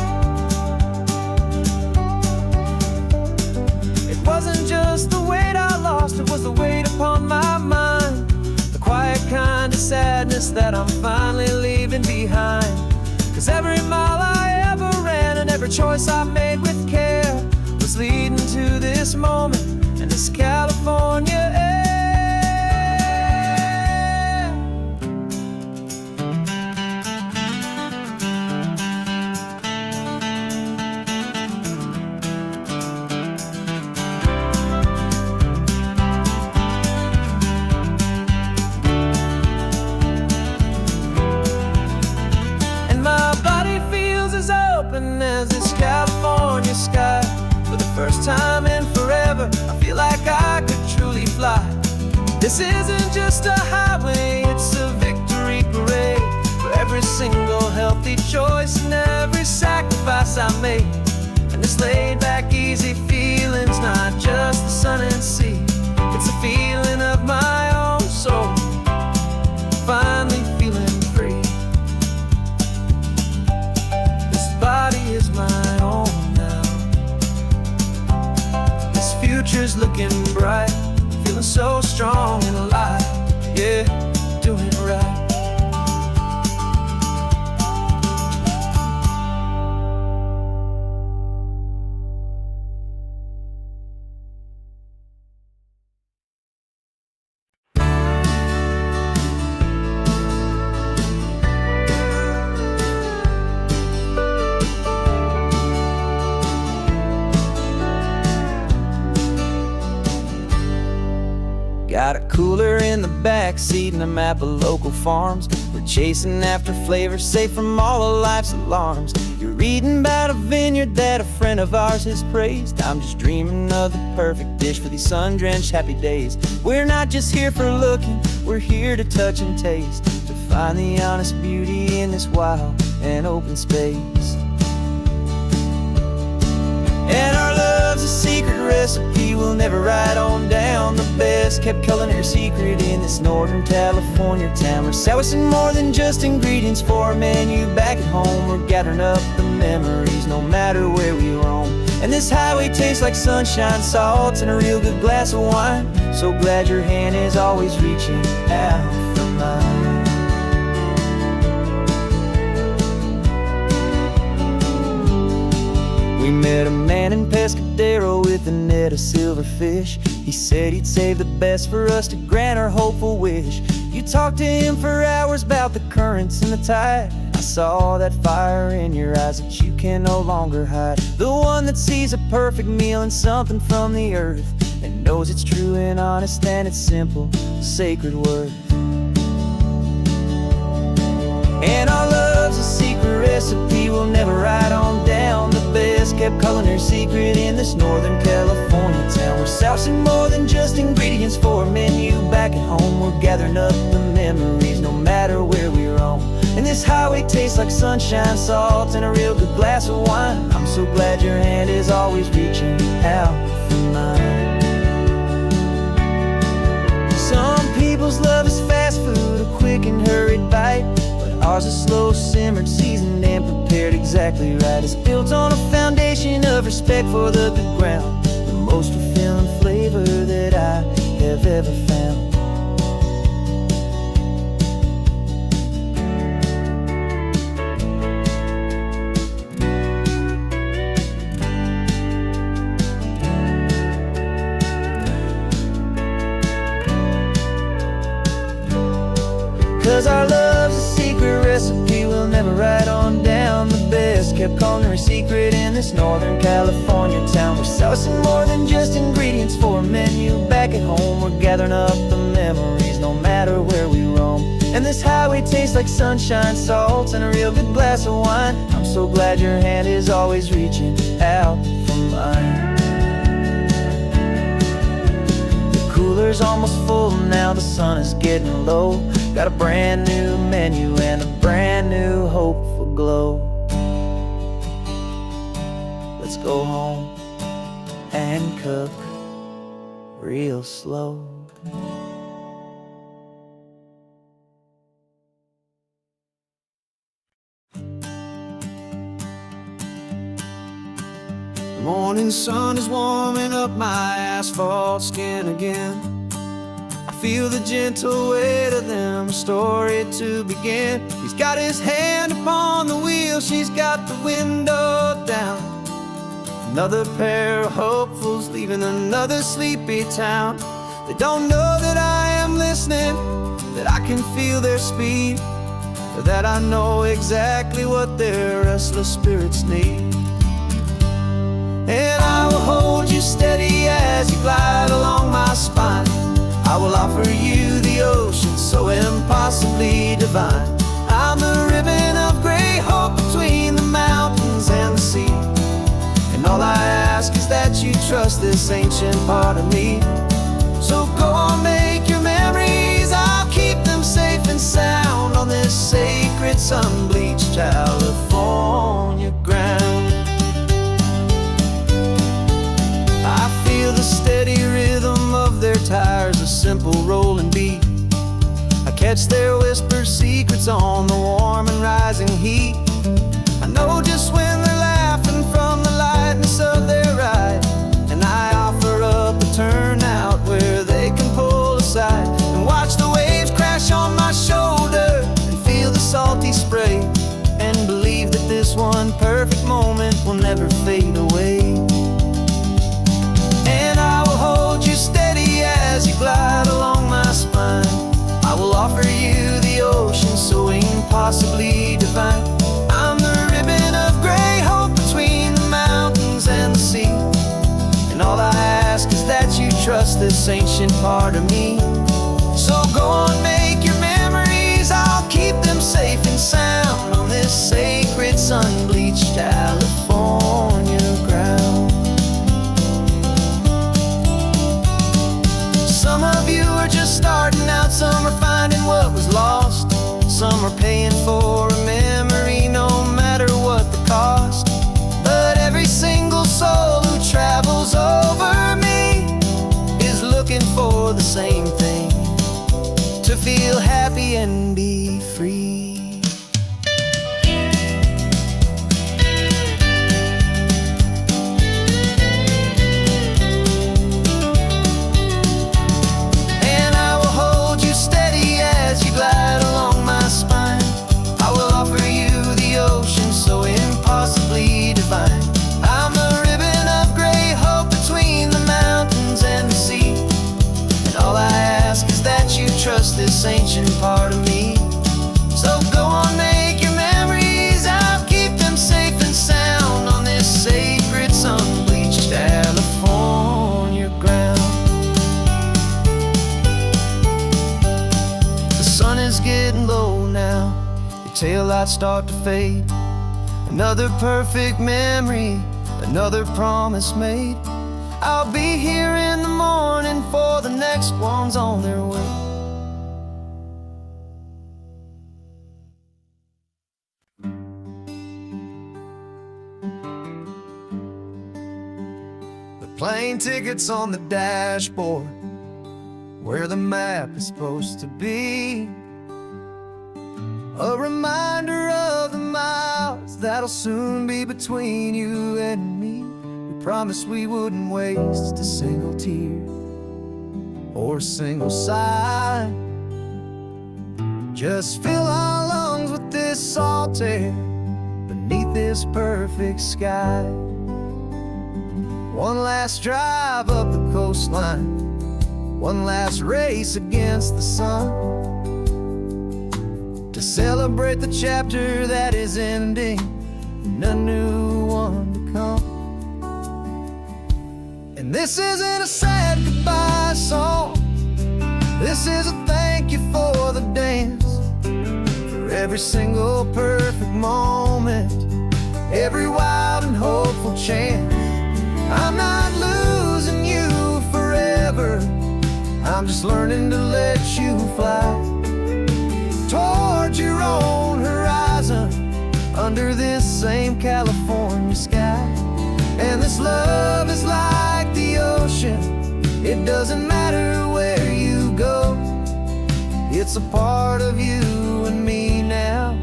It wasn't just the weight I lost, it was the weight upon my mind, the quiet kind of sadness that I'm finally leaving behind. 'Cause every mile I ever ran and every choice I made with care was leading to this moment and this California air. As this California sky, for the first time in forever, I feel like I could truly fly. This isn't just a highway, it's a victory parade for every single healthy choice and every sacrifice I made. And this laid back, easy feeling's not just the sun and sea, it's a feeling of my own soul, finally feeling free. Body is my own now. This future's looking bright, feeling so strong and alive. Yeah, doing it right. Got a cooler in the back seat and a map of local farms. We're chasing after flavors safe from all of life's alarms. You're reading about a vineyard that a friend of ours has praised. I'm just dreaming of the perfect dish for these sun-drenched happy days. We're not just here for looking, we're here to touch and taste, to find the honest beauty in this wild and open space. And our love's a secret recipe we'll never write on down. The best kept culinary secret in this Northern California town. We're sourcing more than just ingredients for a menu back at home. We're gathering up the memories no matter where we roam. And this highway tastes like sunshine, salt, and a real good glass of wine. So glad your hand is always reaching out for mine. We met a man in Pescadero with a net of silverfish. He said he'd save the best for us to grant our hopeful wish. You talked to him for hours about the currents and the tide. I saw that fire in your eyes that you can no longer hide. The one that sees a perfect meal and something from the earth, and knows it's true and honest and it's simple, sacred worth. And our love's a secret recipe we'll never write on down. The best kept culinary secret in this Northern California town. We're sourcing more than just ingredients for a menu back at home. We're gathering up the memories no matter where we roam. And this highway tastes like sunshine, salt, and a real good glass of wine. I'm so glad your hand is always reaching out for mine. Some people's love is fast food, a quick and hurried bite. Ours is slow simmered, seasoned and prepared exactly right. It's built on a foundation of respect for the good ground, the most fulfilling flavor that I have ever found. 'Cause our love's a secret recipe we'll never write on down. The best kept culinary secret in this Northern California town. We're sourcing more than just ingredients for a menu. Back at home we're gathering up the memories, no matter where we roam. And this highway tastes like sunshine, salt, and a real good glass of wine. I'm so glad your hand is always reaching out for mine. The cooler's almost full now, the sun is getting low. Got a brand new menu and a brand new hopeful glow. Let's go home and cook real slow. The morning sun is warming up my asphalt skin again. I feel the gentle weight of them, a story to begin. He's got his hand upon the wheel, she's got the window down. Another pair of hopefuls leaving another sleepy town. They don't know that I am listening, that I can feel their speed, or that I know exactly what their restless spirits need. And I will hold you steady as you glide along my spine. I will offer you the ocean so impossibly divine. I'm the ribbon of gray hope between the mountains and the sea. And all I ask is that you trust this ancient part of me. So go on, make your memories, I'll keep them safe and sound on this sacred sun-bleached California ground. I feel the steady rhythm of their tires, a simple rolling beat. I catch their whispered secrets on the warm and rising heat. I know just when they're laughing from the lightness of their ride, and I offer up a turnout where they can pull aside and watch the waves crash on my shoulder and feel the salty spray, and believe that this one perfect moment will never fade away. And I will hold you steady as you glide along my spine. I will offer you the ocean so impossibly divine. I'm the ribbon of gray hope between the mountains and the sea. And all I ask is that you trust this ancient part of me. So go on, make your memories, I'll keep them safe and sound on this sacred sun-bleached California ground. Some of you are just starting out, some are finding what was lost. Some are paying for a memory, no matter what the cost. But every single soul who travels over me is looking for the same thing, to feel happy and be free. Glide along my spine. I will offer you the ocean so impossibly divine. I'm the ribbon of gray hope between the mountains and the sea. And all I ask is that you trust this ancient part of me. So go on, make your memories, I'll keep them safe and sound on this sacred sun-bleached California ground. Is getting low now, your taillights start to fade. Another perfect memory, another promise made. I'll be here in the morning for the next ones on their way. The plane tickets on the dashboard, where the map is supposed to be. A reminder of the miles that'll soon be between you and me. We promised we wouldn't waste a single tear or a single sigh. Just fill our lungs with this salt air beneath this perfect sky. One last drive up the coastline, one last race against the sun. to celebrate the chapter that is ending and a new one to come. And this isn't a sad goodbye song, this is a thank you for the dance, for every single perfect moment, every wild and hopeful chance. I'm not losing you forever, I'm just learning to let you fly towards your own horizon, under this same California sky. And this love is like the ocean, it doesn't matter where you go, it's a part of you and me now,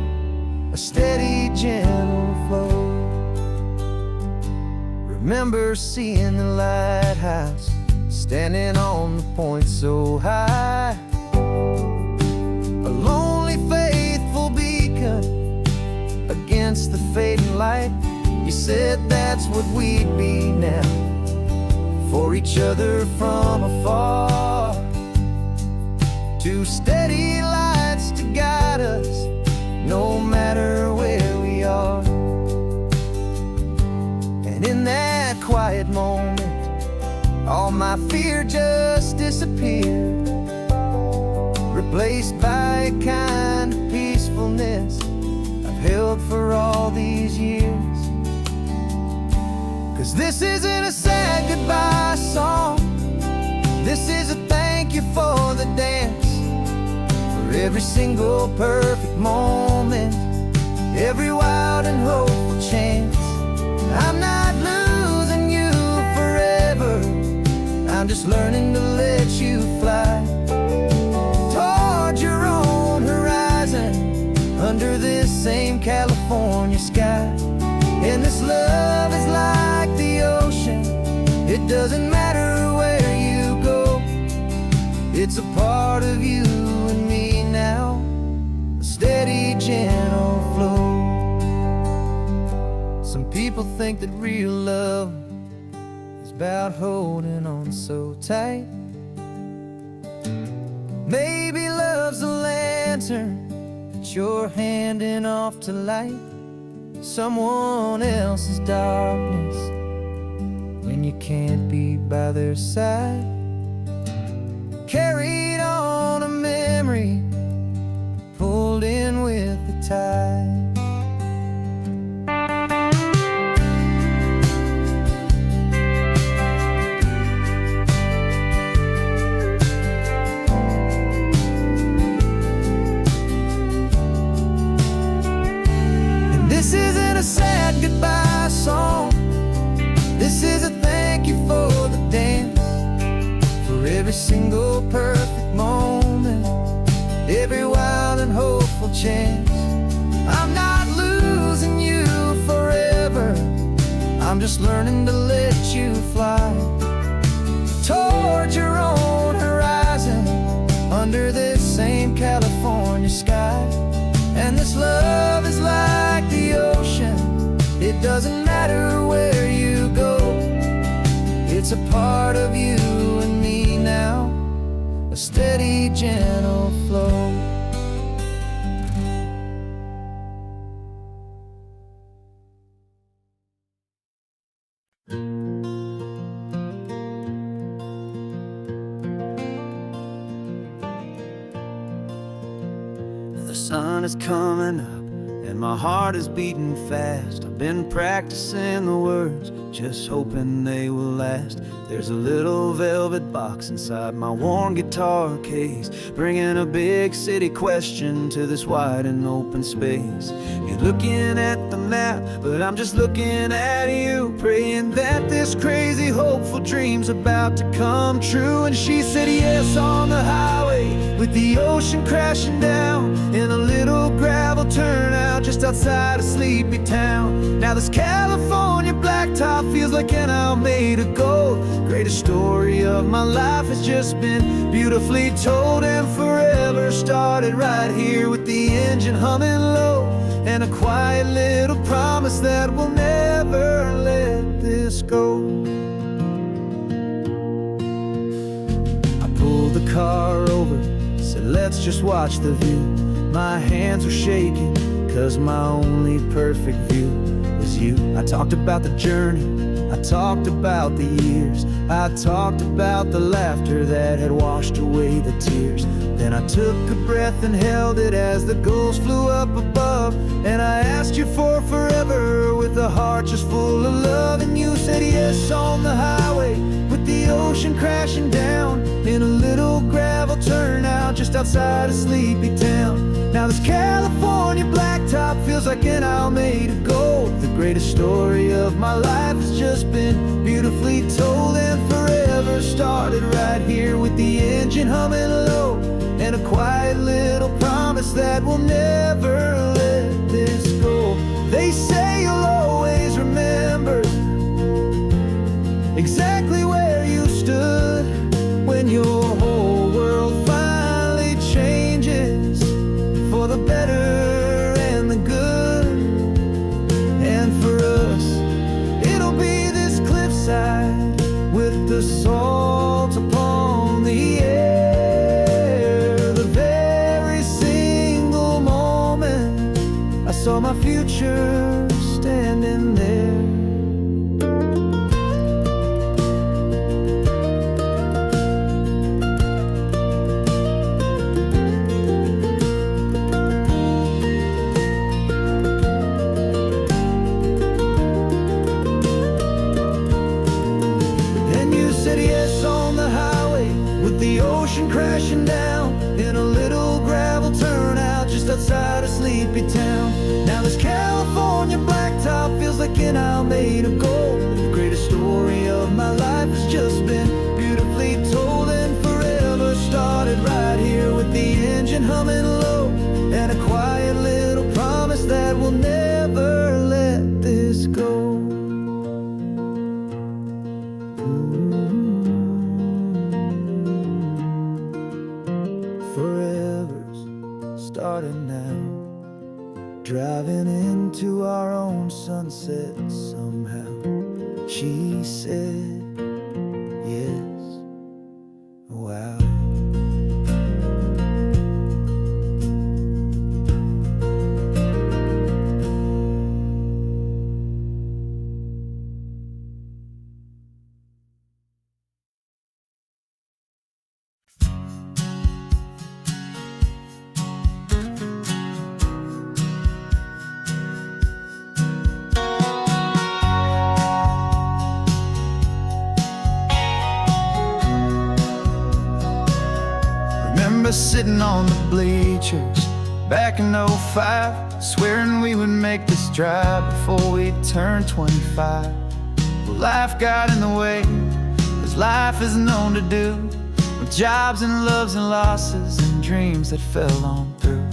a steady, gentle flow. Remember seeing the lighthouse, standing on the point so high, a lonely, faithful beacon against the fading light. You said that's what we'd be now, for each other from afar. Two steady lights to guide us, no matter where we are. And in that quiet moment, all my fear just disappeared, replaced by a kind of peacefulness I've held for all these years. 'Cause this isn't a sad goodbye song, this is a thank you for the dance, for every single perfect moment, every wild and hopeful chance. I'm not losing you forever, I'm just learning to let you fly towards your own horizon, under this same California sky. And this love is like the ocean, it doesn't matter where you go, it's a part of you and me now, a steady, gentle flow. Some people think that real love is about holding on so tight. Maybe love's a lantern that you're handing off to light someone else's darkness when you can't be by their side. Carried on a memory, pulled in with the tide. This isn't a sad goodbye song, this is a thank you for the dance, for every single perfect moment, every wild and hopeful chance. I'm not losing you forever, I'm just learning to let you fly towards your own horizon, under this same California sky. And this love is like the ocean, it doesn't matter where you go, it's a part of you and me now, a steady, gentle flow. The sun is coming up and my heart is beating fast. I've been practicing the words, just hoping they will last. There's a little velvet box inside my worn guitar case, bringing a big city question to this wide and open space. You're looking at the map, but I'm just looking at you, praying that this crazy hopeful dream's about to come true. And she said yes on the highway, with the ocean crashing down in a little gravel turnout just outside a sleepy town. Now this California blacktop feels like an isle made of gold. Greatest story of my life has just been beautifully told, and forever started right here with the engine humming low, and a quiet little promise that we'll never let this go. I pulled the car over, said let's just watch the view. My hands were shaking, 'cause my only perfect view was you. I talked about the journey, I talked about the years, I talked about the laughter that had washed away the tears. Then I took a breath and held it as the gulls flew up above, and I asked you for forever with a heart just full of love. And you said yes on the highway with the ocean crashing down in a little gravel turnout just outside of sleepy town. Now this California blacktop feels like an isle made of gold. The greatest story of my life has just been beautifully told, and forever started right here with the engine humming low, and a quiet little promise that we'll never let this go. They say you'll always remember exactly where you stood when your whole world finally changes for the better and the good. And for us, it'll be this cliffside with the salt upon the air. The very single moment I saw my future standing there. Crashing down in a little gravel turnout just outside of sleepy town. Now this California blacktop feels like an isle made of gold. The greatest story of my life has just been beautifully told, and forever started right here with the engine humming low, and a quiet little promise that we'll never let this go. Started now, driving into our own sunset somehow. She said yes, wow. Sitting on the bleachers back in '05, swearing we would make this drive before we turned 25. Well, life got in the way, as life is known to do, with jobs and loves and losses and dreams that fell on through.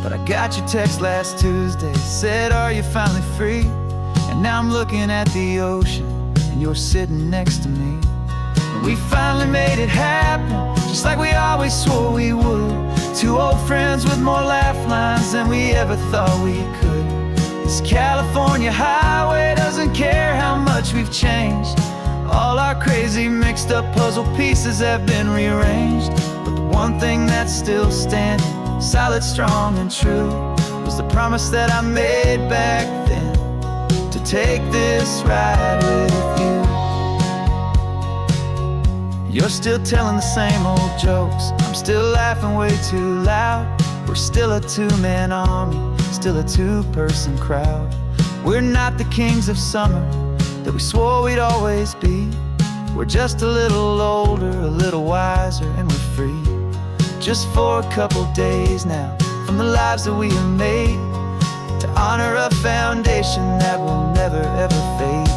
But I got your text last Tuesday, said, are you finally free? And now I'm looking at the ocean, and you're sitting next to me. And we finally made it happen, just like we always swore we would. Two old friends with more laugh lines than we ever thought we could. This California highway doesn't care how much we've changed. All our crazy mixed up puzzle pieces have been rearranged, but the one thing that's still standing, solid, strong and true, was the promise that I made back then, to take this ride with you. You're still telling the same old jokes, I'm still laughing way too loud. We're still a two-man army, still a two-person crowd. We're not the kings of summer that we swore we'd always be. We're just a little older, a little wiser, and we're free. Just for a couple days now, from the lives that we have made, to honor a foundation that will never ever fade.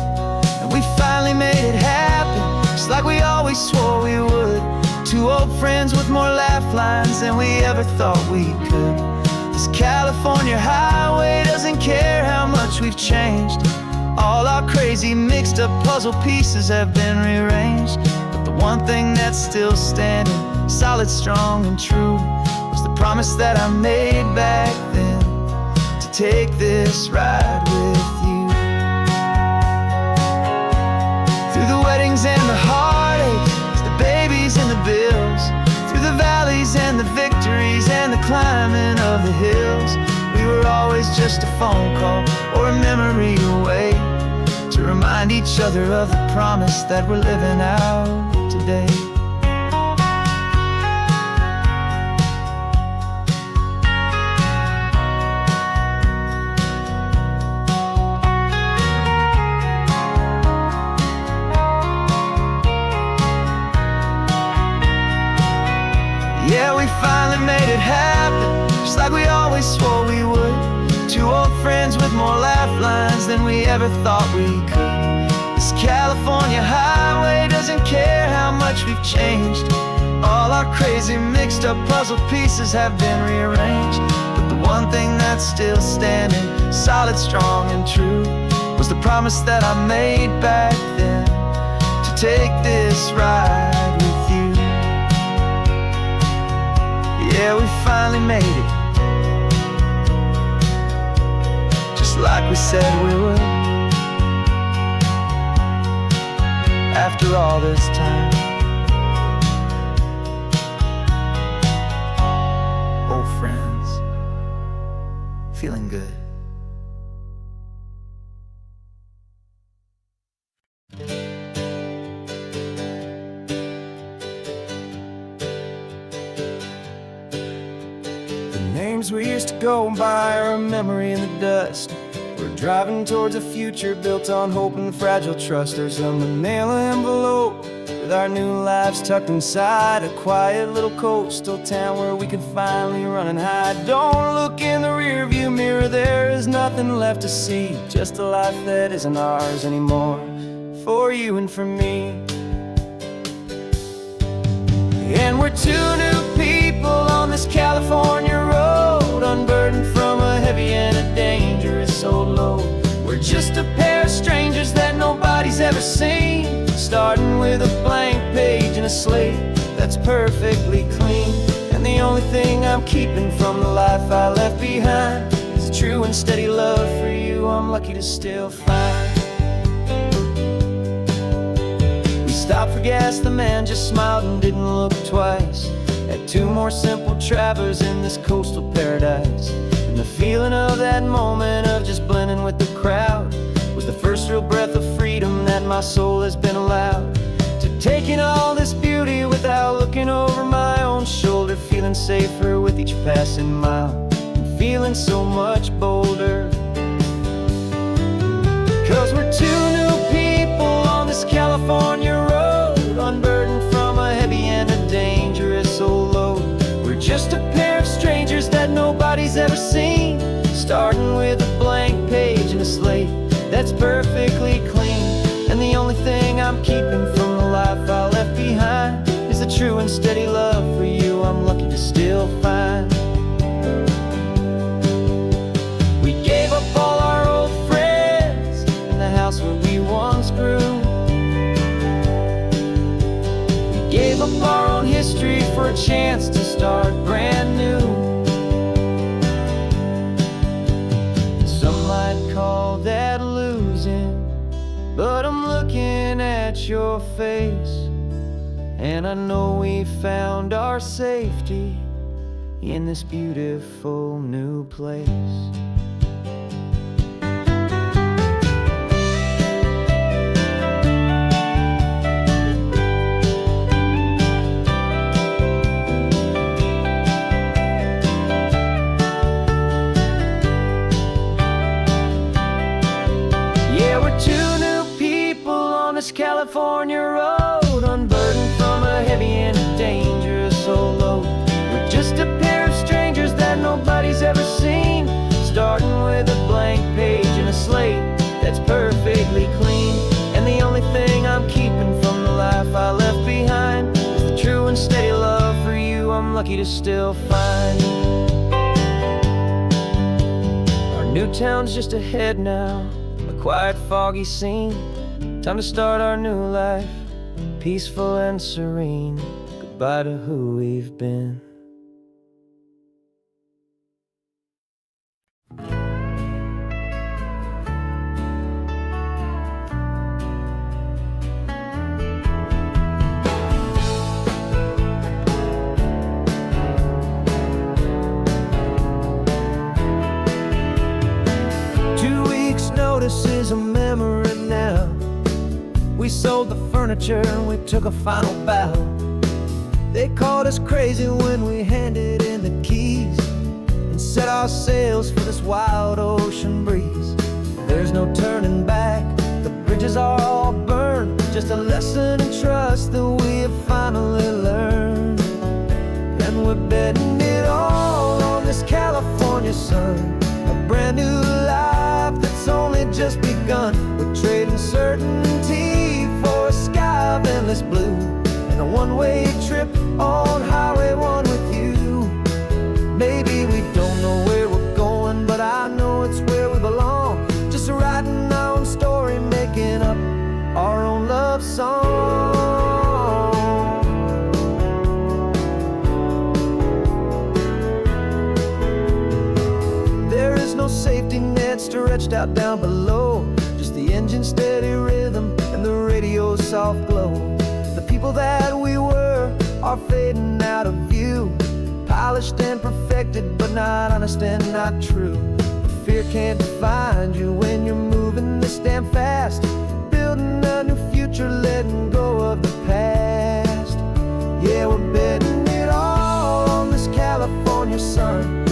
And we finally made it happen, just like we always swore we would. Two old friends with more laugh lines than we ever thought we could. This California highway doesn't care how much we've changed. All our crazy mixed up puzzle pieces have been rearranged, but the one thing that's still standing, solid, strong and true, was the promise that I made back then, to take this ride with you. Through the weddings and the heartaches, the babies and the bills, through the valleys and the victories and the climbing of the hills. We were always just a phone call or a memory away, to remind each other of the promise that we're living out today. Yeah, we finally made it happen, just like we always swore we would. Two old friends with more laugh lines than we ever thought we could. This California highway doesn't care how much we've changed. All our crazy mixed up puzzle pieces have been rearranged, but the one thing that's still standing, solid, strong and true, was the promise that I made back then, to take this ride with you. Yeah, we finally made it, just like we said we would. After all this time, old friends, feeling good. Names we used to go by are a memory in the dust. We're driving towards a future built on hope and fragile trust. There's a manila envelope with our new lives tucked inside, a quiet little coastal town where we could finally run and hide. Don't look in the rearview mirror, there is nothing left to see, just a life that isn't ours anymore, for you and for me. And we're two new people on this California road, unburdened from a heavy and a dangerous old load. We're just a pair of strangers that nobody's ever seen, starting with a blank page and a slate that's perfectly clean. And the only thing I'm keeping from the life I left behind is a true and steady love for you I'm lucky to still find. Stopped for gas, the man just smiled and didn't look twice. Had two more simple travelers in this coastal paradise, and the feeling of that moment of just blending with the crowd was the first real breath of freedom that my soul has been allowed to take in all this beauty without looking over my own shoulder, feeling safer with each passing mile and feeling so much bolder. 'Cause we're two new people on this California road, unburdened from a heavy and a dangerous old load. We're just a pair of strangers that nobody's ever seen, starting with a blank page and a slate that's perfectly clean. And the only thing I'm keeping from the life I left behind is the true and steady love for you I'm lucky to still find. We gave up all our old friends in the house where we once grew. Gave up our own history for a chance to start brand new. Some might call that losing, but I'm looking at your face, and I know we found our safety in this beautiful new place. California road, unburdened from a heavy and a dangerous old load. We're just a pair of strangers that nobody's ever seen, starting with a blank page and a slate that's perfectly clean. And the only thing I'm keeping from the life I left behind is the true and steady love for you I'm lucky to still find. Our new town's just ahead now, a quiet, foggy scene. Time to start our new life, peaceful and serene. Goodbye to who we've been. this is a memory now. We sold the furniture and we took a final bow. They called us crazy when we handed in the keys and set our sails for this wild ocean breeze. There's no turning back, the bridges are all burned. Just a lesson in trust that we have finally learned. And we're betting it all on this California sun, a brand new life that's only just begun. We're trading certainty for a sky of endless blue, and a one-way trip on Highway 1 with you. Maybe we don't know where we're going, but I know it's where we belong. Just writing our own story, making up our own love song. There is no safety net stretched out down below, just the engine's steady rhythm and the radio's soft glow. The people that we were are fading out of view, polished and perfected, but not honest and not true. Fear can't find you when you're moving this damn fast, building a new future, letting go of the past. Yeah, we're betting it all on this California sun,